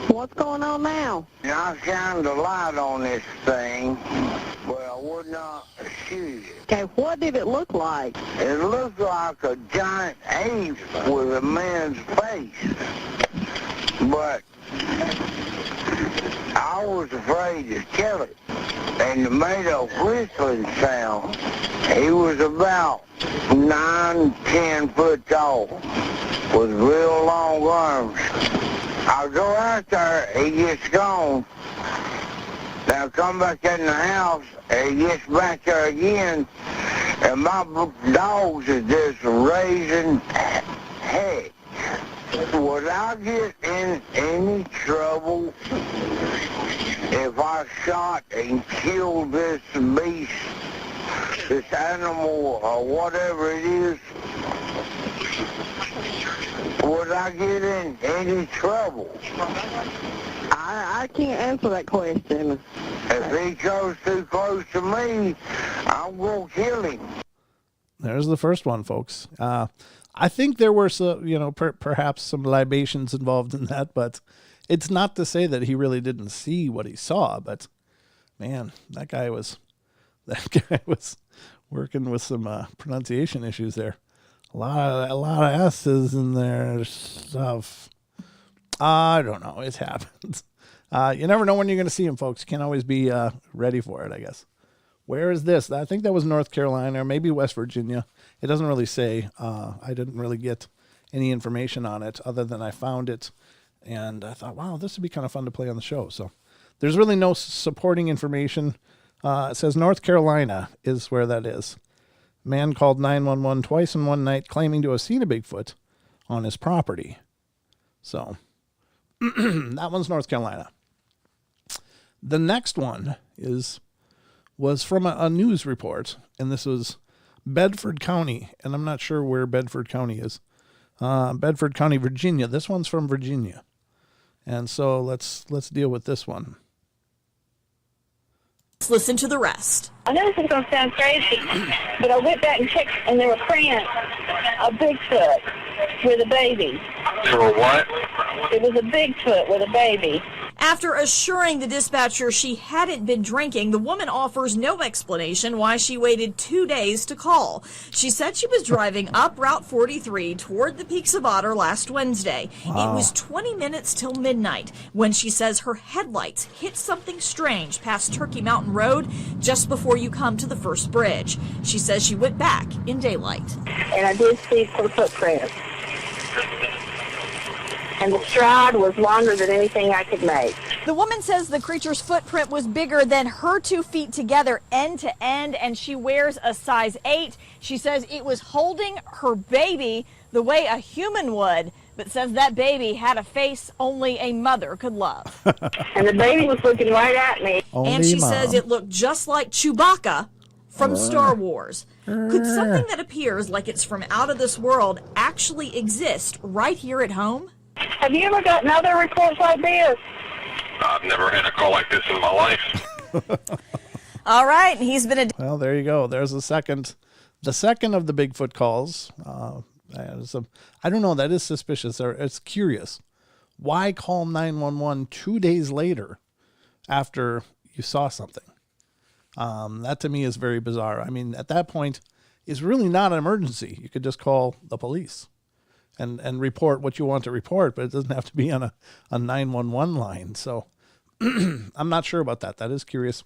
What's going on now? I shined a light on this thing, but I would not shoot it. Okay, what did it look like? It looked like a giant ape with a man's face. But I was afraid to kill it. And it made a whistling sound. He was about 9-10 foot tall with real long arms. I go out there, he gets gone. Now I come back in the house, and he gets back there again, and my dogs are just raising heck. Would I get in any trouble if I shot and killed this beast, this animal, or whatever it is? Would I get in any trouble? I can't answer that question. If he goes too close to me, I'm going to kill him. There's the first one, folks. I think there were some, perhaps some libations involved in that, but it's not to say that he really didn't see what he saw. But man, that guy was working with some pronunciation issues there. A lot of S's in there stuff. I don't know. It happens. You never know when you're going to see him, folks. You can't always be ready for it, I guess. Where is this? I think that was North Carolina or maybe West Virginia. It doesn't really say. I didn't really get any information on it other than I found it. And I thought, wow, this would be kind of fun to play on the show. So there's really no supporting information. It says North Carolina is where that is. Man called 911 twice in one night claiming to have seen a Bigfoot on his property. So that one's North Carolina. The next one was from a news report, and this was Bedford County, and I'm not sure where Bedford County is. Bedford County, Virginia. This one's from Virginia. And so let's deal with this one. Let's listen to the rest. I know this is going to sound crazy, but I went back and checked, and there were prints of Bigfoot with a baby. There were what? It was a Bigfoot with a baby. After assuring the dispatcher she hadn't been drinking, the woman offers no explanation why she waited 2 days to call. She said she was driving up Route 43 toward the Peaks of Otter last Wednesday. Wow. It was 20 minutes till midnight when she says her headlights hit something strange past Turkey Mountain Road just before you come to the first bridge. She says she went back in daylight. And I did see some footprints. And the stride was longer than anything I could make. The woman says the creature's footprint was bigger than her 2 feet together end to end, and she wears a size 8. She says it was holding her baby the way a human would, but says that baby had a face only a mother could love. And the baby was looking right at me. And she says it looked just like Chewbacca from Star Wars. Could something that appears like it's from out of this world actually exist right here at home? Have you ever gotten other reports like this? I've never had a call like this in my life. All right, he's been Well, there you go. There's the second of the Bigfoot calls. I don't know. That is suspicious. It's curious. Why call 911 2 days later after you saw something? That to me is very bizarre. I mean, at that point, it's really not an emergency. You could just call the police and report what you want to report, but it doesn't have to be on a 911 line. So I'm not sure about that. That is curious,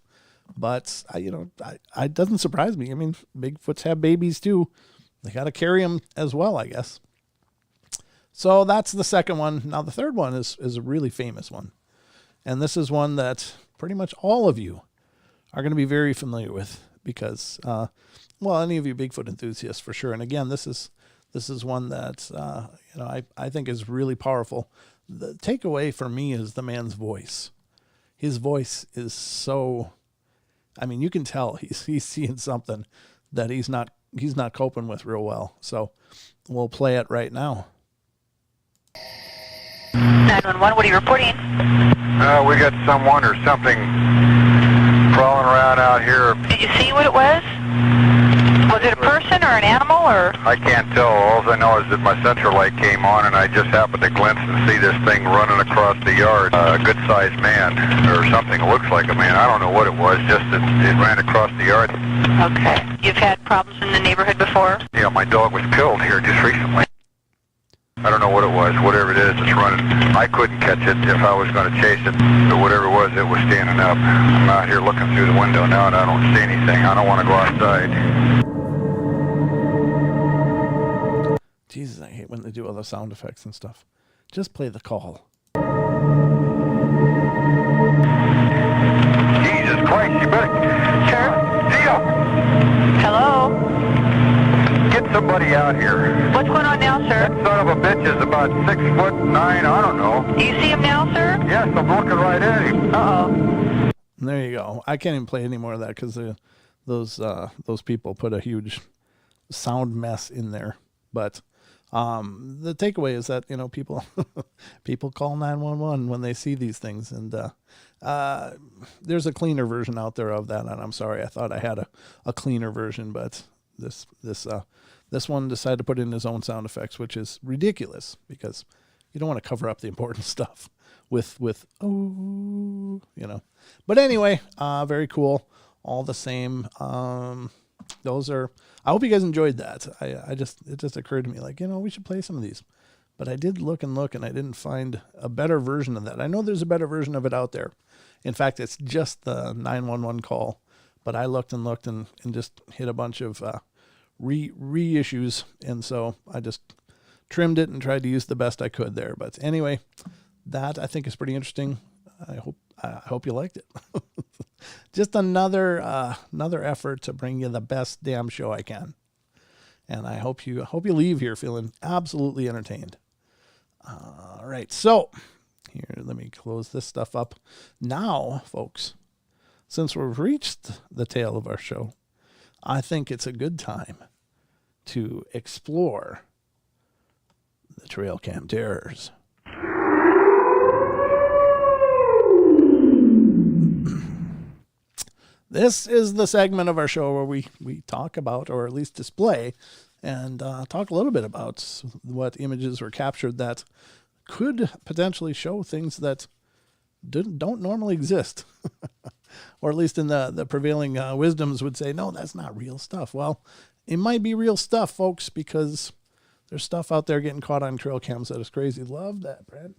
but it doesn't surprise me. I mean, Bigfoots have babies too. They got to carry them as well, I guess. So that's the second one. Now the third one is a really famous one. And this is one that pretty much all of you are going to be very familiar with because well, any of you Bigfoot enthusiasts for sure. And again, this is one that I think is really powerful. The takeaway for me is the man's voice. His voice is so, I mean, you can tell he's seeing something that he's not coping with real well. So we'll play it right now. 911, what are you reporting? We got someone or something crawling around out here. Did you see what it was? Was it a person or an animal or? I can't tell. All I know is that my central light came on and I just happened to glimpse and see this thing running across the yard. A good-sized man or something. It looks like a man. I don't know what it was, just that it ran across the yard. Okay. You've had problems in the neighborhood before? Yeah, my dog was killed here just recently. I don't know what it was. Whatever it is, it's running. I couldn't catch it if I was going to chase it. But whatever it was standing up. I'm out here looking through the window now and I don't see anything. I don't want to go outside. Jesus, I hate when they do all the sound effects and stuff. Just play the call. Jesus Christ, you better... Sure. Dio! Hello? Get somebody out here. What's going on now, sir? That son of a bitch is about 6'9", I don't know. Do you see him now, sir? Yes, I'm looking right at him. Uh-oh. There you go. I can't even play any more of that because those people put a huge sound mess in there. But the takeaway is that, people people call 911 when they see these things. And there's a cleaner version out there of that. And I'm sorry, I thought I had a cleaner version, but this one decided to put in his own sound effects, which is ridiculous because you don't want to cover up the important stuff with But anyway, very cool. All the same. Those are, I hope you guys enjoyed that. It just occurred to me we should play some of these, but I did look and I didn't find a better version of that. I know there's a better version of it out there. In fact, it's just the 911 call, but I looked and just hit a bunch of, reissues. And so I just trimmed it and tried to use the best I could there. But anyway, that I think is pretty interesting. I hope you liked it. Just another effort to bring you the best damn show I can. And I hope you leave here feeling absolutely entertained. All right. So here, let me close this stuff up. Now, folks, since we've reached the tail of our show, I think it's a good time to explore the trail cam terrors. This is the segment of our show where we talk about, or at least display, and talk a little bit about what images were captured that could potentially show things that don't normally exist. Or at least in the prevailing wisdoms would say, no, that's not real stuff. Well, it might be real stuff, folks, because there's stuff out there getting caught on trail cams that is crazy. Love that, Brad.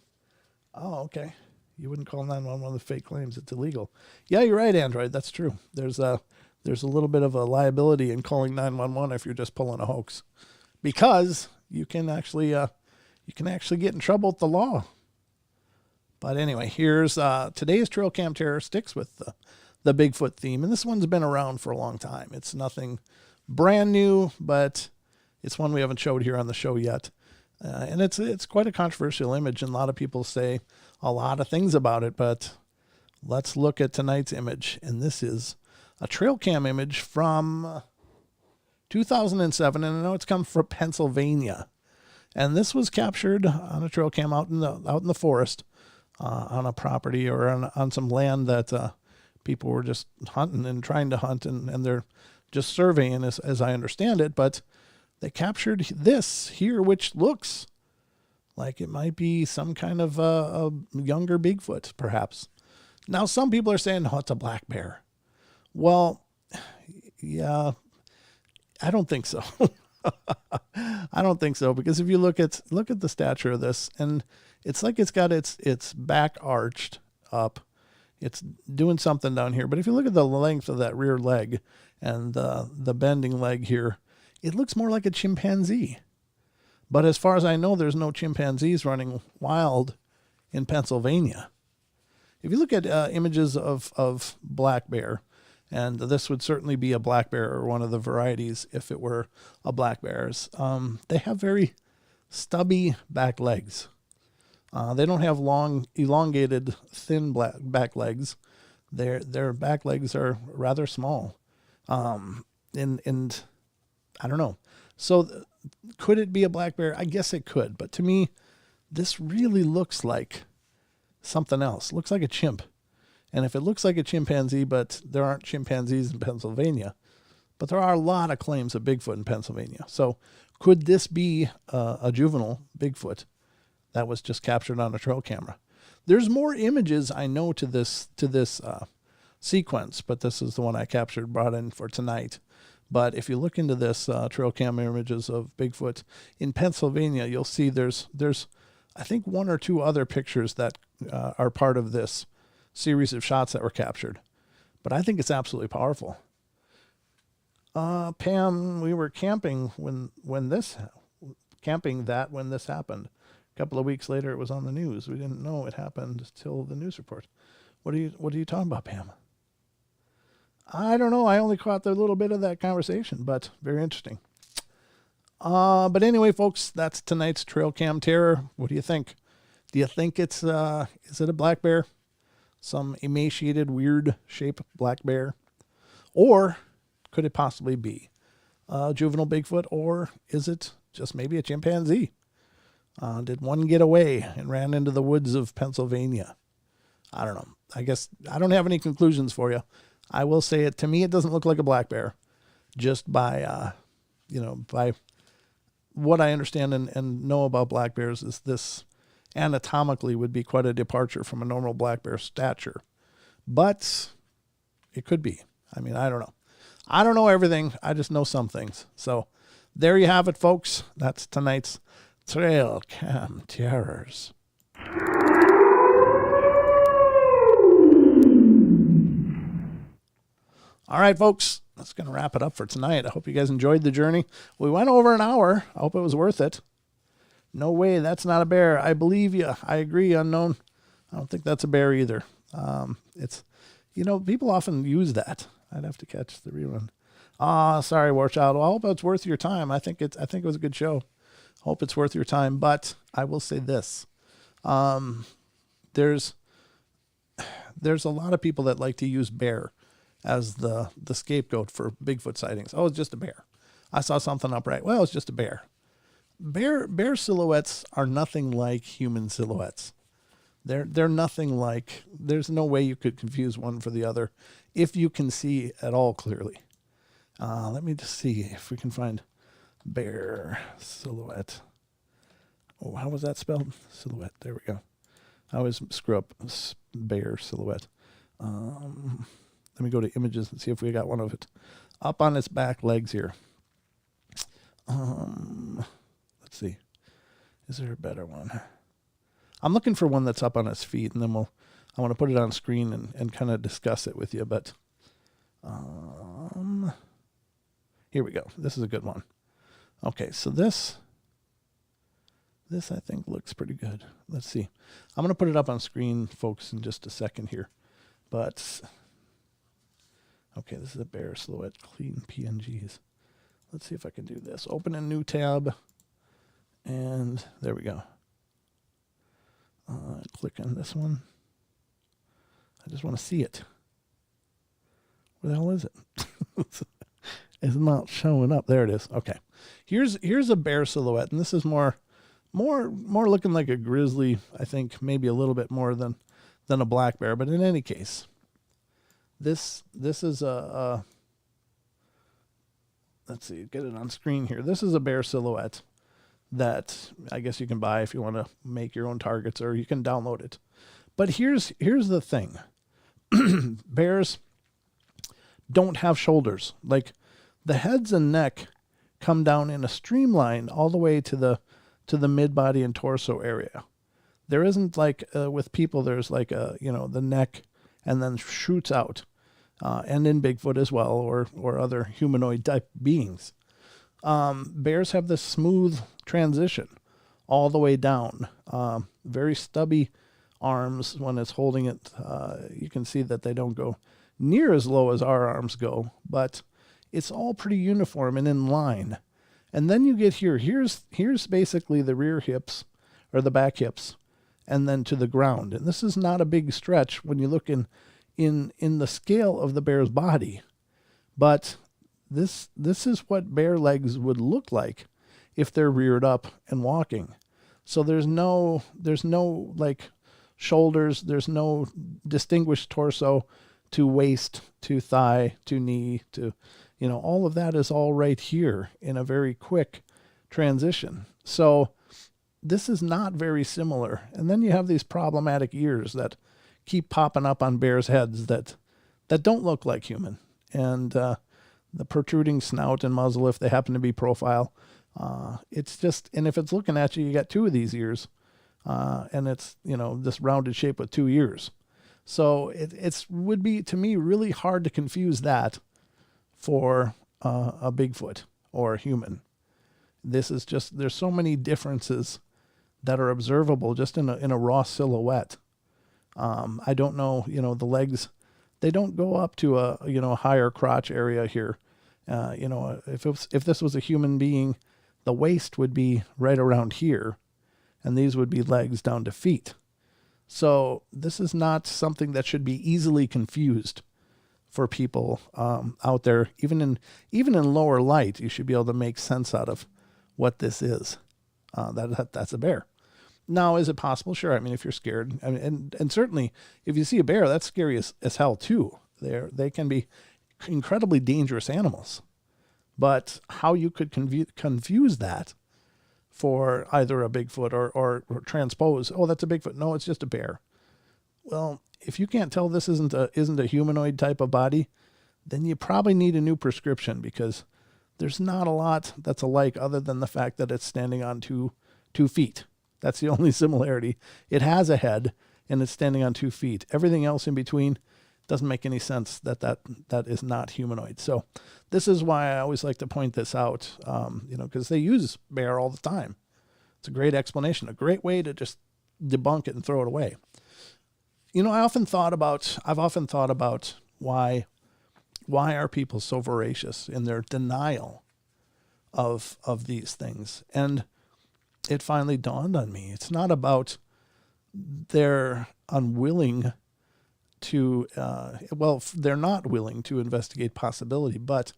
Oh, okay. You wouldn't call 911 with fake claims. It's illegal. Yeah, you're right, Android. That's true. There's a little bit of a liability in calling 911 if you're just pulling a hoax, because you can actually get in trouble with the law. But anyway, here's today's trail cam terror sticks with the Bigfoot theme, and this one's been around for a long time. It's nothing brand new, but it's one we haven't showed here on the show yet. And it's quite a controversial image, and a lot of people say a lot of things about it, but let's look at tonight's image. And this is a trail cam image from 2007, and I know it's come from Pennsylvania. And this was captured on a trail cam out in the forest, on a property or on some land that people were just hunting and trying to hunt, and they're just surveying, as I understand it. But they captured this here, which looks like it might be some kind of a younger Bigfoot, perhaps. Now, some people are saying, oh, it's a black bear. Well, yeah, I don't think so. I don't think so, because if you look at the stature of this, and it's like it's got its back arched up. It's doing something down here. But if you look at the length of that rear leg and the bending leg here, it looks more like a chimpanzee. But as far as I know, there's no chimpanzees running wild in Pennsylvania. If you look at images of black bear, And this would certainly be a black bear or one of the varieties if it were a black bear's. They have very stubby back legs. They don't have long, elongated, thin back legs. Their back legs are rather small. And I don't know. So could it be a black bear? I guess it could. But to me, this really looks like something else. Looks like a chimp. And if it looks like a chimpanzee, but there aren't chimpanzees in Pennsylvania, but there are a lot of claims of Bigfoot in Pennsylvania. So could this be a juvenile Bigfoot that was just captured on a trail camera? There's more images I know to this sequence, but this is the one I captured, brought in for tonight. But if you look into this trail cam images of Bigfoot in Pennsylvania, you'll see there's I think one or two other pictures that are part of this series of shots that were captured. But I think it's absolutely powerful. Pam, we were camping when this happened. A couple of weeks later, it was on the news. We didn't know it happened till the news report. What are you talking about, Pam? I don't know. I only caught a little bit of that conversation, but very interesting. But anyway, folks, that's tonight's Trail Cam Terror. What do you think? Do you think is it a black bear? Some emaciated, weird shaped black bear? Or could it possibly be a juvenile Bigfoot? Or is it just maybe a chimpanzee? Did one get away and ran into the woods of Pennsylvania? I don't know. I guess I don't have any conclusions for you. I will say to me, it doesn't look like a black bear, just by what I understand and know about black bears is this anatomically would be quite a departure from a normal black bear stature, but it could be. I mean, I don't know. I don't know everything. I just know some things. So there you have it, folks. That's tonight's Trail Cam Terrors. All right, folks, that's going to wrap it up for tonight. I hope you guys enjoyed the journey. We went over an hour. I hope it was worth it. No way, that's not a bear. I believe you. I agree, Unknown. I don't think that's a bear either. It's, people often use that. I'd have to catch the rerun. Sorry, Warchild. Well, I hope it's worth your time. I think it was a good show. Hope it's worth your time. But I will say this. There's a lot of people that like to use bear as the scapegoat for Bigfoot sightings. Oh, it's just a bear. I saw something upright. Well, it's just a bear. Bear silhouettes are nothing like human silhouettes. They're nothing like, there's no way you could confuse one for the other if you can see at all clearly. Let me just see if we can find bear silhouette. Oh, how was that spelled? Silhouette. There we go. I always screw up bear silhouette. Let me go to images and see if we got one of it up on its back legs here. Let's see. Is there a better one? I'm looking for one that's up on its feet, and then I want to put it on screen and kind of discuss it with you. But here we go. This is a good one. Okay, so this I think looks pretty good. Let's see. I'm going to put it up on screen, folks, in just a second here. But okay, this is a bear silhouette, clean PNGs. Let's see if I can do this. Open a new tab, and there we go. Click on this one. I just want to see it. Where the hell is it? It's not showing up. There it is. Okay. Here's a bear silhouette, and this is more looking like a grizzly, I think, maybe a little bit more than a black bear, but in any case, this is a let's see, get it on screen here. This is a bear silhouette that I guess you can buy if you want to make your own targets, or you can download it. But here's the thing. Bears don't have shoulders. Like, the heads and neck come down in a streamline all the way to the mid-body and torso area. There isn't like with people, there's like the neck and then shoots out. And in Bigfoot as well, or other humanoid type beings. Bears have this smooth transition all the way down. Very stubby arms when it's holding it. You can see that they don't go near as low as our arms go, but it's all pretty uniform and in line. And then you get here. Here's basically the rear hips or the back hips, and then to the ground. And this is not a big stretch when you look in the scale of the bear's body. But this is what bear legs would look like if they're reared up and walking. So there's no like shoulders, there's no distinguished torso to waist, to thigh, to knee, to, all of that is all right here in a very quick transition. So this is not very similar. And then you have these problematic ears that keep popping up on bears' heads that don't look like human. And the protruding snout and muzzle, if they happen to be profile, it's just, and if it's looking at you, you got two of these ears, and it's, this rounded shape with two ears. So it would be, to me, really hard to confuse that for a Bigfoot or a human. This is just, there's so many differences that are observable just in a raw silhouette. I don't know, the legs, they don't go up to a higher crotch area here. If this was a human being, the waist would be right around here, and these would be legs down to feet. So this is not something that should be easily confused for people out there. Even in lower light, you should be able to make sense out of what this is. That's a bear. Now, is it possible? Sure. I mean, if you're scared, and certainly if you see a bear, that's scary as hell too. They can be incredibly dangerous animals. But how you could confuse that for either a Bigfoot or transpose, oh, that's a Bigfoot. No, it's just a bear. Well, if you can't tell this isn't a humanoid type of body, then you probably need a new prescription, because there's not a lot that's alike other than the fact that it's standing on two feet. That's the only similarity. It has a head and it's standing on 2 feet. Everything else in between doesn't make any sense. That is not humanoid. So this is why I always like to point this out, because they use bear all the time. It's a great explanation, a great way to just debunk it and throw it away. I've often thought about why are people so voracious in their denial of these things. And it finally dawned on me. It's not about they're unwilling to, they're not willing to investigate possibility, but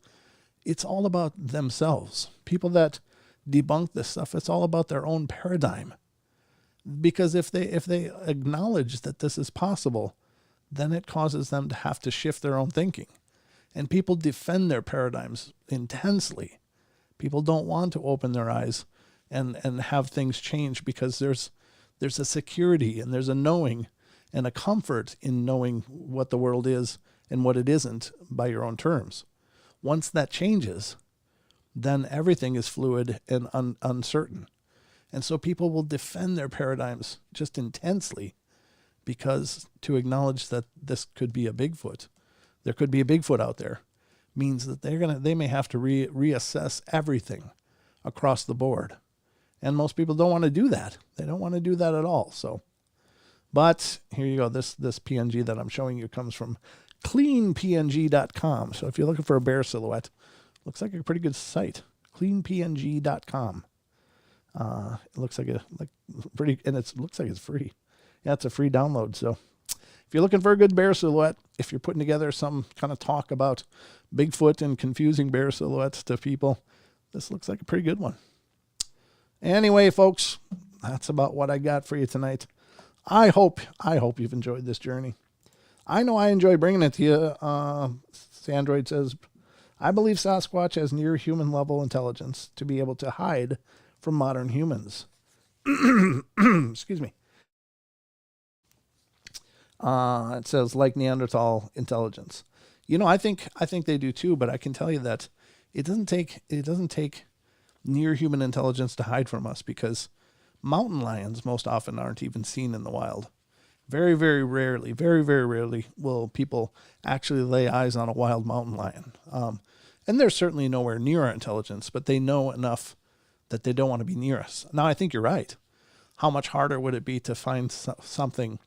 it's all about themselves. People that debunk this stuff, it's all about their own paradigm. Because if they acknowledge that this is possible, then it causes them to have to shift their own thinking. And people defend their paradigms intensely. People don't want to open their eyes and have things change, because there's a security and there's a knowing and a comfort in knowing what the world is and what it isn't by your own terms. Once that changes, then everything is fluid and uncertain. And so people will defend their paradigms just intensely, because to acknowledge that this could be a Bigfoot, there could be a Bigfoot out there, means that they may have to reassess everything across the board. And most people don't want to do that. They don't want to do that at all. So, but here you go. This PNG that I'm showing you comes from cleanpng.com. So if you're looking for a bear silhouette, looks like a pretty good site. Cleanpng.com. It looks like pretty, and it looks like it's free. Yeah, it's a free download. So if you're looking for a good bear silhouette, if you're putting together some kind of talk about Bigfoot and confusing bear silhouettes to people, this looks like a pretty good one. Anyway, folks, that's about what I got for you tonight. I hope you've enjoyed this journey. I know I enjoy bringing it to you. Sandroid says, I believe Sasquatch has near human level intelligence to be able to hide from modern humans. Excuse me. It says like Neanderthal intelligence. I think they do too, but I can tell you that it doesn't take near human intelligence to hide from us, because mountain lions most often aren't even seen in the wild. Very, very rarely will people actually lay eyes on a wild mountain lion. And they're certainly nowhere near our intelligence, but they know enough that they don't want to be near us. Now, I think you're right. How much harder would it be to find something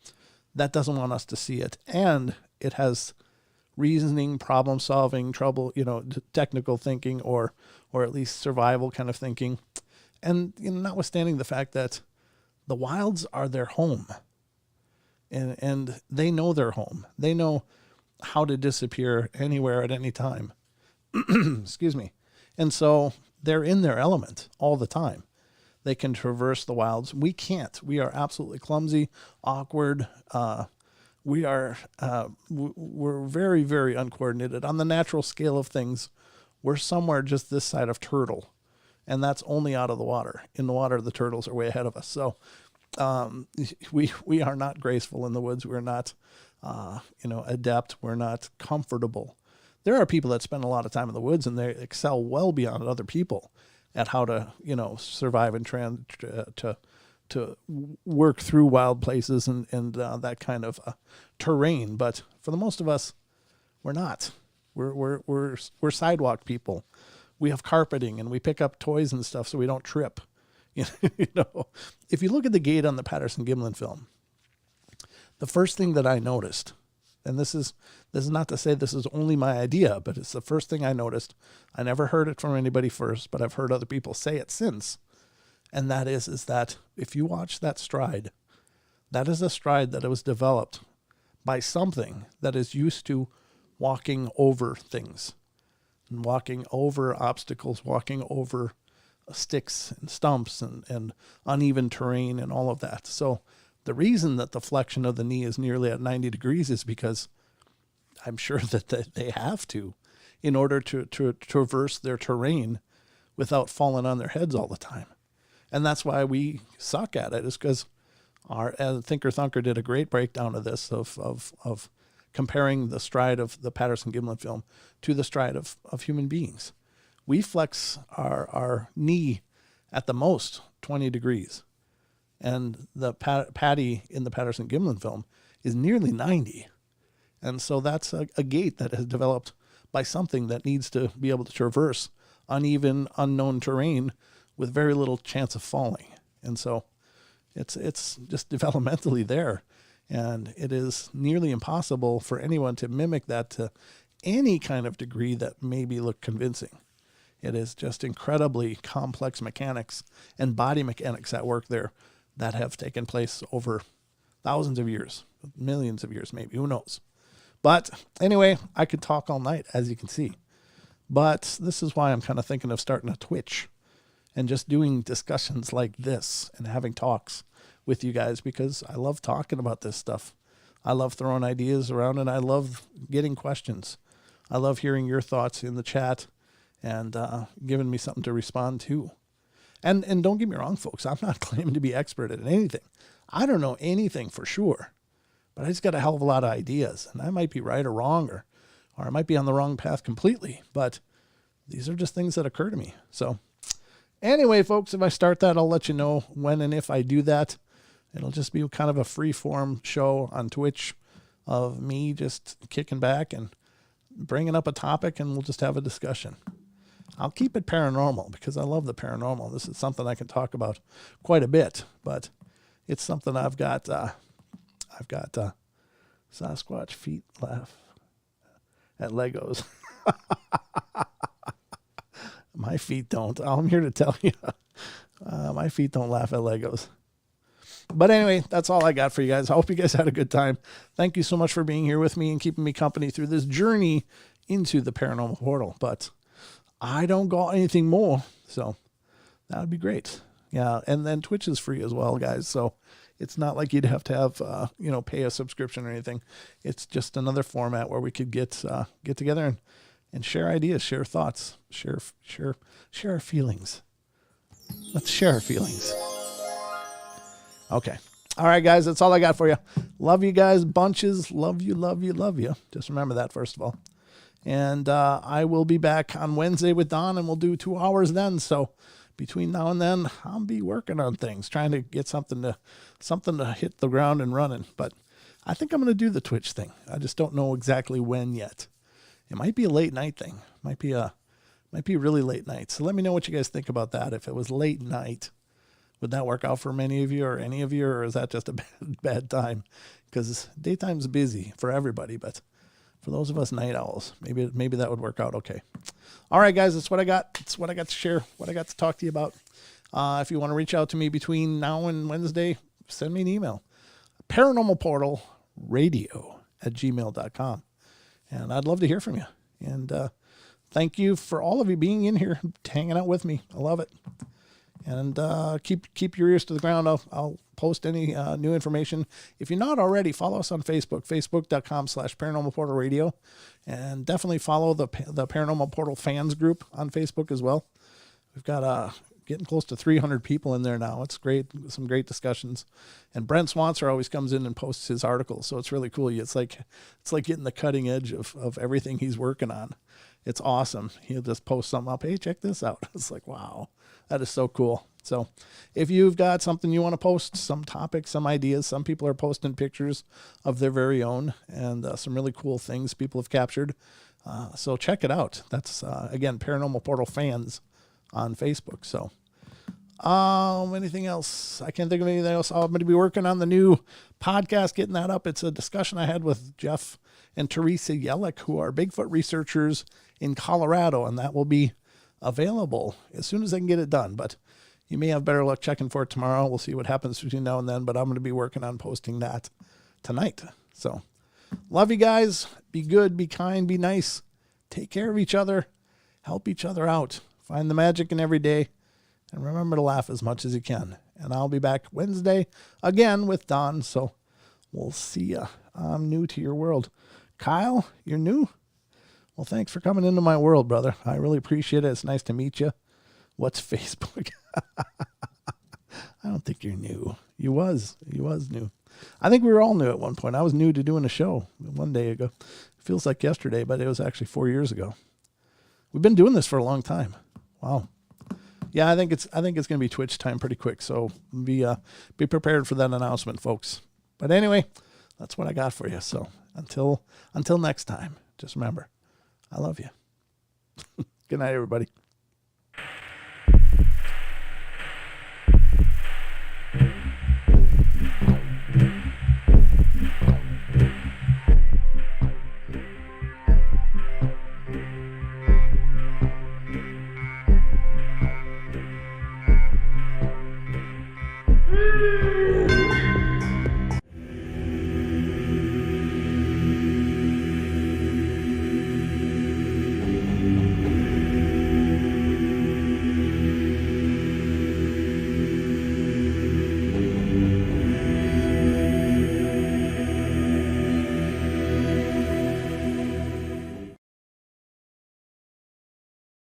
that doesn't want us to see it, and it has reasoning, problem solving, trouble, technical thinking, or at least survival kind of thinking. And notwithstanding the fact that the wilds are their home, and they know their home. They know how to disappear anywhere at any time. Excuse me. And so they're in their element all the time. They can traverse the wilds. We can't. We are absolutely clumsy, awkward. We're very, very uncoordinated. On the natural scale of things, we're somewhere just this side of turtle, and that's only out of the water. In the water, the turtles are way ahead of us. So we are not graceful in the woods. We're not, adept. We're not comfortable. There are people that spend a lot of time in the woods, and they excel well beyond other people at how to, survive and to work through wild places and that kind of terrain. But for the most of us, we're not. We're sidewalk people. We have carpeting, and we pick up toys and stuff so we don't trip. If you look at the gate on the Patterson-Gimlin film, the first thing that I noticed, and this is not to say this is only my idea, but it's the first thing I noticed. I never heard it from anybody first, but I've heard other people say it since. And that is that if you watch that stride, that is a stride that was developed by something that is used to walking over things, and walking over obstacles, walking over sticks and stumps and uneven terrain and all of that. So the reason that the flexion of the knee is nearly at 90 degrees is because I'm sure that they have to, in order to traverse their terrain without falling on their heads all the time. And that's why we suck at it, is because our Thinker Thunker did a great breakdown of this, of comparing the stride of the Patterson-Gimlin film to the stride of human beings. We flex our knee at the most 20 degrees. And the Patty in the Patterson-Gimlin film is nearly 90. And so that's a gait that has developed by something that needs to be able to traverse uneven, unknown terrain with very little chance of falling. And so it's just developmentally there. And it is nearly impossible for anyone to mimic that to any kind of degree that maybe look convincing. It is just incredibly complex mechanics and body mechanics at work there that have taken place over thousands of years, millions of years maybe, who knows. But anyway, I could talk all night, as you can see. But this is why I'm kind of thinking of starting a Twitch and just doing discussions like this and having talks with you guys, because I love talking about this stuff. I love throwing ideas around, and I love getting questions. I love hearing your thoughts in the chat and giving me something to respond to. And don't get me wrong, folks, I'm not claiming to be expert at anything. I don't know anything for sure, but I just got a hell of a lot of ideas, and I might be right or wrong, or I might be on the wrong path completely, but these are just things that occur to me. So anyway, folks, if I start that, I'll let you know when and if I do that. It'll just be kind of a free-form show on Twitch of me just kicking back and bringing up a topic, and we'll just have a discussion. I'll keep it paranormal because I love the paranormal. This is something I can talk about quite a bit, but it's something I've got Sasquatch feet laugh at Legos. My feet don't. I'm here to tell you. My feet don't laugh at Legos. But anyway, that's all I got for you guys. I hope you guys had a good time. Thank you so much for being here with me and keeping me company through this journey into the paranormal portal. But I don't got anything more, so that would be great. Yeah, and then Twitch is free as well, guys. So it's not like you'd have to have pay a subscription or anything. It's just another format where we could get together and share ideas, share thoughts, share our feelings. Let's share our feelings. Okay. All right, guys, that's all I got for you. Love you guys bunches. Love you, love you, love you. Just remember that, first of all. And I will be back on Wednesday with Don, and we'll do 2 hours then. So between now and then, I'll be working on things, trying to get something to hit the ground and running. But I think I'm going to do the Twitch thing. I just don't know exactly when yet. It might be a late night thing. Might be a really late night. So let me know what you guys think about that. If it was late night, would that work out for many of you or any of you, or is that just a bad time? Because daytime's busy for everybody, but for those of us night owls, maybe that would work out okay. All right, guys, that's what I got. That's what I got to share, what I got to talk to you about. If you want to reach out to me between now and Wednesday, send me an email. Paranormal Portal radio@gmail.com. And I'd love to hear from you. And thank you for all of you being in here, hanging out with me. I love it. And keep your ears to the ground. I'll post any new information. If you're not already, follow us on Facebook, facebook.com/Paranormal Portal Radio. And definitely follow the Paranormal Portal fans group on Facebook as well. We've got getting close to 300 people in there now. It's great. Some great discussions. And Brent Swanser always comes in and posts his articles. So it's really cool. It's like getting the cutting edge of everything he's working on. It's awesome. He'll just post something up. Hey, check this out. It's like, wow, that is so cool. So if you've got something you want to post, some topics, some ideas, some people are posting pictures of their very own and some really cool things people have captured. So check it out. That's, again, Paranormal Portal fans on Facebook. So anything else? I can't think of anything else. I'm going to be working on the new podcast, getting that up. It's a discussion I had with Jeff and Teresa Yellick, who are Bigfoot researchers in Colorado, and that will be available as soon as I can get it done. But you may have better luck checking for it tomorrow. We'll see what happens between now and then, but I'm going to be working on posting that tonight. So love you guys. Be good, be kind, be nice. Take care of each other. Help each other out. Find the magic in every day. And remember to laugh as much as you can. And I'll be back Wednesday again with Don. So we'll see ya. I'm new to your world. Kyle, you're new? Well, thanks for coming into my world, brother. I really appreciate it. It's nice to meet you. What's Facebook? I don't think you're new. You was new. I think we were all new at one point. I was new to doing a show one day ago. It feels like yesterday, but it was actually 4 years ago. We've been doing this for a long time. Wow. Yeah, I think it's going to be Twitch time pretty quick. So be prepared for that announcement, folks. But anyway, that's what I got for you. So until next time, just remember, I love you. Good night, everybody.